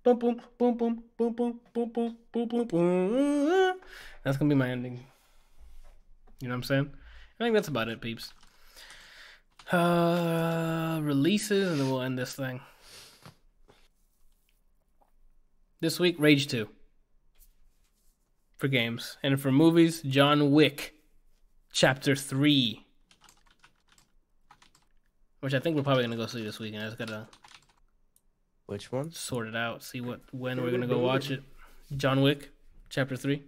Boom, boom, boom, boom, boom, boom, boom, boom, boom, boom, boom. That's gonna be my ending. You know what I'm saying? I think that's about it, peeps. Releases, and then we'll end this thing. This week, Rage 2. For games. And for movies, John Wick. Chapter 3. Which I think we're probably going to go see this weekend. I just got to... Which one? Sort it out. See when we're going to go watch it. John Wick. Chapter 3.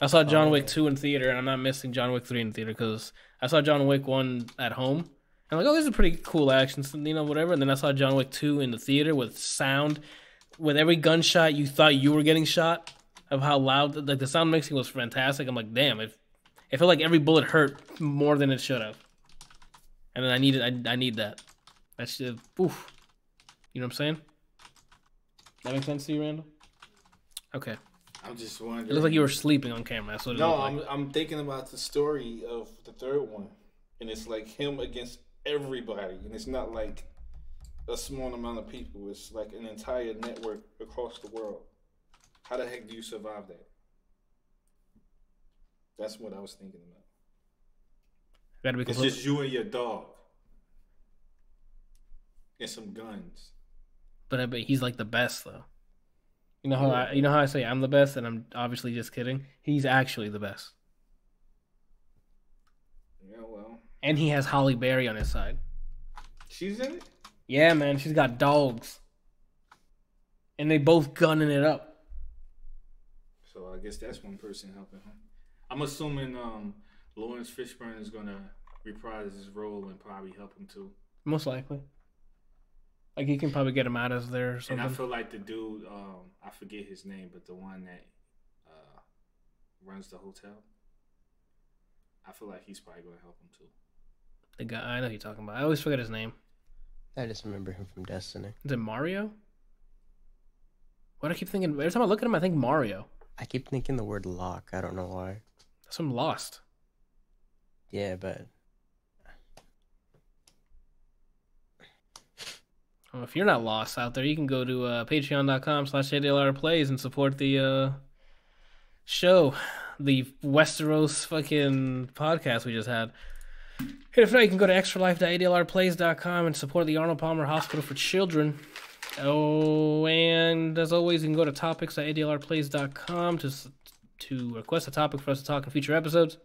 I saw John Wick 2 in theater, and I'm not missing John Wick 3 in theater because I saw John Wick 1 at home. And I'm like, oh, this is a pretty cool action, whatever. And then I saw John Wick 2 in the theater with sound. With every gunshot, you thought you were getting shot. Of how loud, like the sound mixing was fantastic. I'm like, damn, it felt like every bullet hurt more than it should have. And then I need that. That's just, oof. You know what I'm saying? That makes sense to you, Randall? Okay. I'm just wondering. It looks like you were sleeping on camera. That's what it looked like. I'm thinking about the story of the third one, and it's like him against everybody, and it's not like a small amount of people. It's like an entire network across the world. How the heck do you survive that? That's what I was thinking about. It's just you and your dog, and some guns. But I bet he's like the best, though. You know how I say I'm the best, and I'm obviously just kidding. He's actually the best. Yeah, well. And he has Halle Berry on his side. She's in it? Yeah, man. She's got dogs, and they both gunning it up. So I guess that's one person helping him. I'm assuming Lawrence Fishburne is gonna reprise his role and probably help him too. Most likely. Like he can probably get him out of there or something. And I feel like the dude, I forget his name, but the one that runs the hotel, I feel like he's probably gonna help him too. The guy I know who you're talking about. I always forget his name. I just remember him from Destiny. Is it Mario? What do I keep thinking? Every time I look at him, I think Mario. I keep thinking the word Locke. I don't know why. That's from Lost. Yeah, but... Well, if you're not lost out there, you can go to patreon.com/ADLR Plays and support the show. The Westeros fucking podcast we just had. And if not, you can go to extralife.adlrplays.com and support the Arnold Palmer Hospital for Children. Oh, and as always, you can go to topics.adlrplays.com to request a topic for us to talk in future episodes.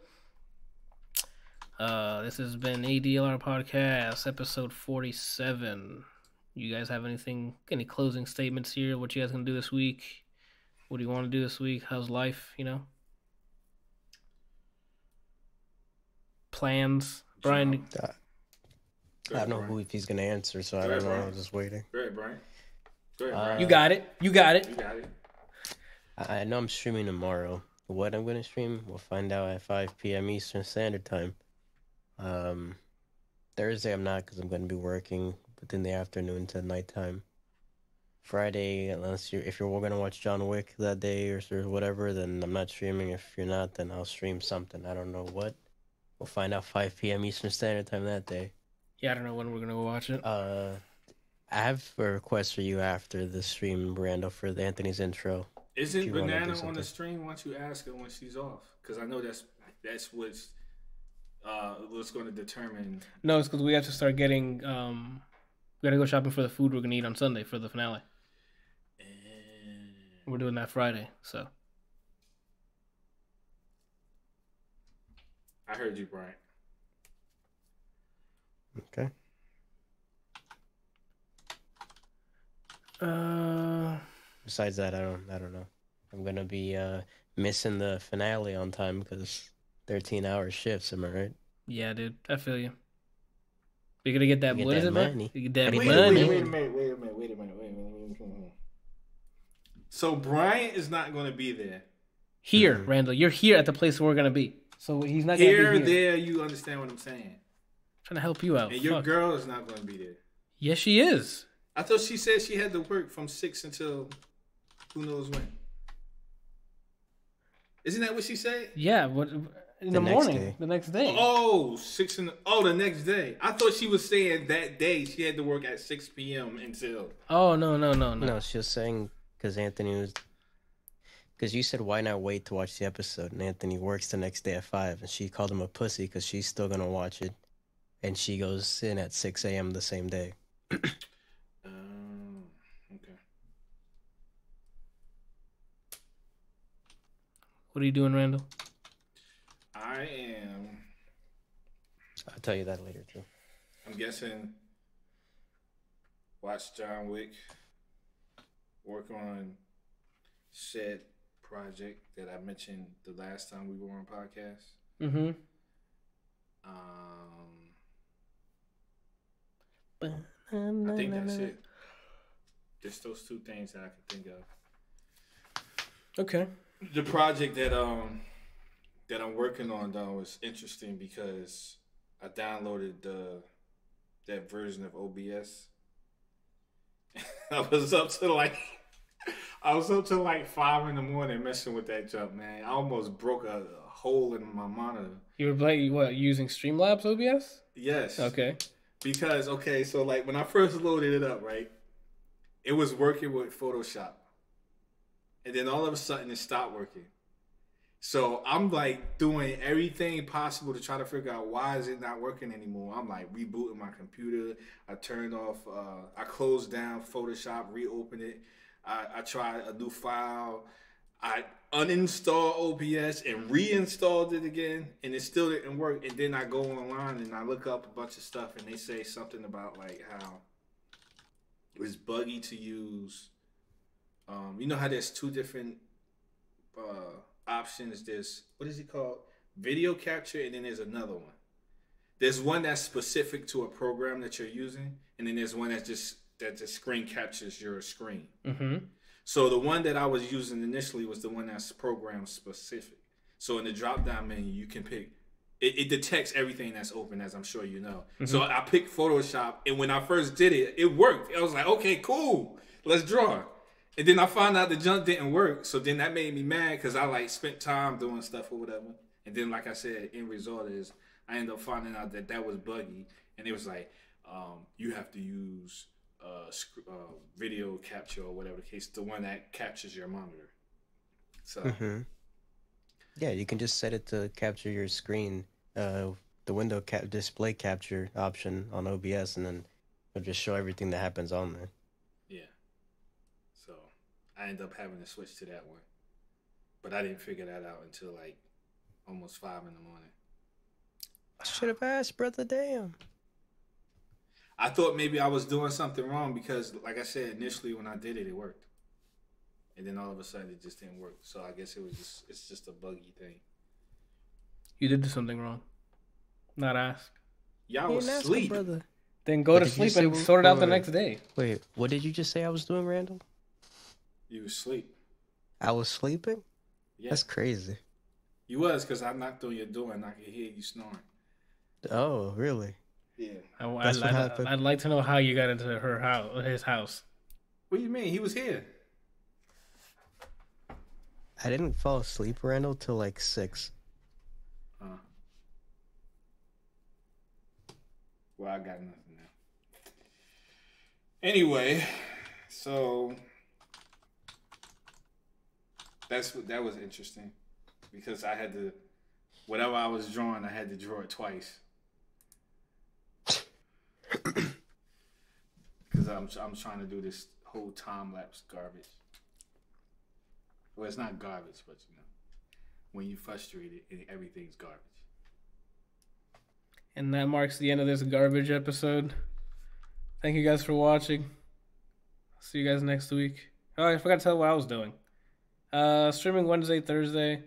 This has been ADLR Podcast, episode 47. You guys have any closing statements here? What you guys gonna do this week? What do you want to do this week? How's life, Plans? Brian? I don't know if he's going to answer, so I don't know. I'm just waiting. Go ahead, Brian. You got it. You got it. I know I'm streaming tomorrow. What I'm going to stream, we'll find out at 5 p.m. Eastern Standard Time. Thursday I'm not because I'm going to be working within the afternoon to nighttime. Friday, if you're going to watch John Wick that day or whatever, then I'm not streaming. If you're not, then I'll stream something. I don't know what. We'll find out 5 p.m. Eastern Standard Time that day. Yeah, I don't know when we're going to go watch it. I have a request for you after the stream, Randall, for the Anthony's intro. Isn't Banana on the stream? Why don't you ask her when she's off? Because I know that's what's going to determine. No, it's because we have to start getting. We got to go shopping for the food we're going to eat on Sunday for the finale. We're doing that Friday, so. I heard you, Brian. Okay. Besides that, I don't know. I'm gonna be missing the finale on time because 13-hour shifts. Am I right? Yeah, dude. I feel you. You're gonna get that. What is it, money? You get that money. Wait a minute. So Brian is not gonna be there. Here, Randall. You're here at the place where we're gonna be. So he's not going to Here, be here. there, you understand what I'm saying. Trying to help you out. And your girl is not going to be there. Yes, she is. I thought she said she had to work from 6 until who knows when. Isn't that what she said? Yeah, but in the morning, day. the next day. Oh, the next day. I thought she was saying that day she had to work at 6 p.m. until. Oh, no. No, she was saying because Anthony was. Because you said, why not wait to watch the episode? And Anthony works the next day at 5. And she called him a pussy because she's still going to watch it. And she goes in at 6 a.m. the same day. Okay. What are you doing, Randall? I am. I'll tell you that later, too. I'm guessing. Watch John Wick. Work on said project that I mentioned the last time we were on podcast. Mm-hmm. I think that's it. Just those two things that I can think of. Okay. The project that I'm working on though is interesting because I downloaded that version of OBS. I was up to like 5 in the morning messing with that jump, man. I almost broke a hole in my monitor. You were playing using Streamlabs OBS? Yes. Okay. Because so like when I first loaded it up, right, it was working with Photoshop. And then all of a sudden it stopped working. So I'm like doing everything possible to try to figure out why is it not working anymore. I'm like rebooting my computer. I turned off, I closed down Photoshop, reopened it. I tried a new file. I uninstalled OBS and reinstalled it again, and it still didn't work. And then I go online and I look up a bunch of stuff, and they say something about like how it's buggy to use. You know how there's two different options. There's, what is it called? Video capture, and then there's another one. There's one that's specific to a program that you're using, and then there's one that just screen captures your screen. Mm-hmm. So the one that I was using initially was the one that's program specific. So in the drop down menu, you can pick. It detects everything that's open, as I'm sure you know. Mm-hmm. So I picked Photoshop, and when I first did it, it worked. I was like, okay, cool, let's draw. And then I found out the jump didn't work, so then that made me mad because I like spent time doing stuff or whatever. And then, like I said, end result is I ended up finding out that was buggy, and it was like you have to use video capture or whatever the case, the one that captures your monitor. So yeah, you can just set it to capture your screen, the window display capture option on OBS, and then it'll just show everything that happens on there. Yeah. So I ended up having to switch to that one, but I didn't figure that out until like almost 5 in the morning. I should have asked, brother. Damn. I thought maybe I was doing something wrong because, like I said, initially when I did it, it worked. And then all of a sudden it just didn't work. So I guess it's just a buggy thing. You did do something wrong. Not ask. Y'all was asleep. Brother. Then go to sleep and sort it out the next day. Wait, what did you just say I was doing, Randall? You was asleep. I was sleeping? Yeah. That's crazy. You was, because I knocked on your door and I could hear you snoring. Oh, really? Yeah. I'd like to know how you got into his house. What do you mean? He was here. I didn't fall asleep, Randall, till like 6. Well, I got nothing now. Anyway, so that was interesting because I had to, whatever I was drawing, I had to draw it twice. Because I'm trying to do this whole time lapse garbage. Well, it's not garbage, but you know, when you frustrated, everything's garbage. And that marks the end of this garbage episode. Thank you guys for watching. See you guys next week. Oh, I forgot to tell what I was doing. Streaming Wednesday, Thursday.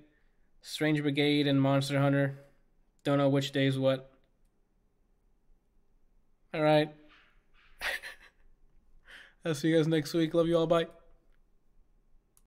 Strange Brigade and Monster Hunter. Don't know which day's what. All right. I'll see you guys next week. Love you all. Bye.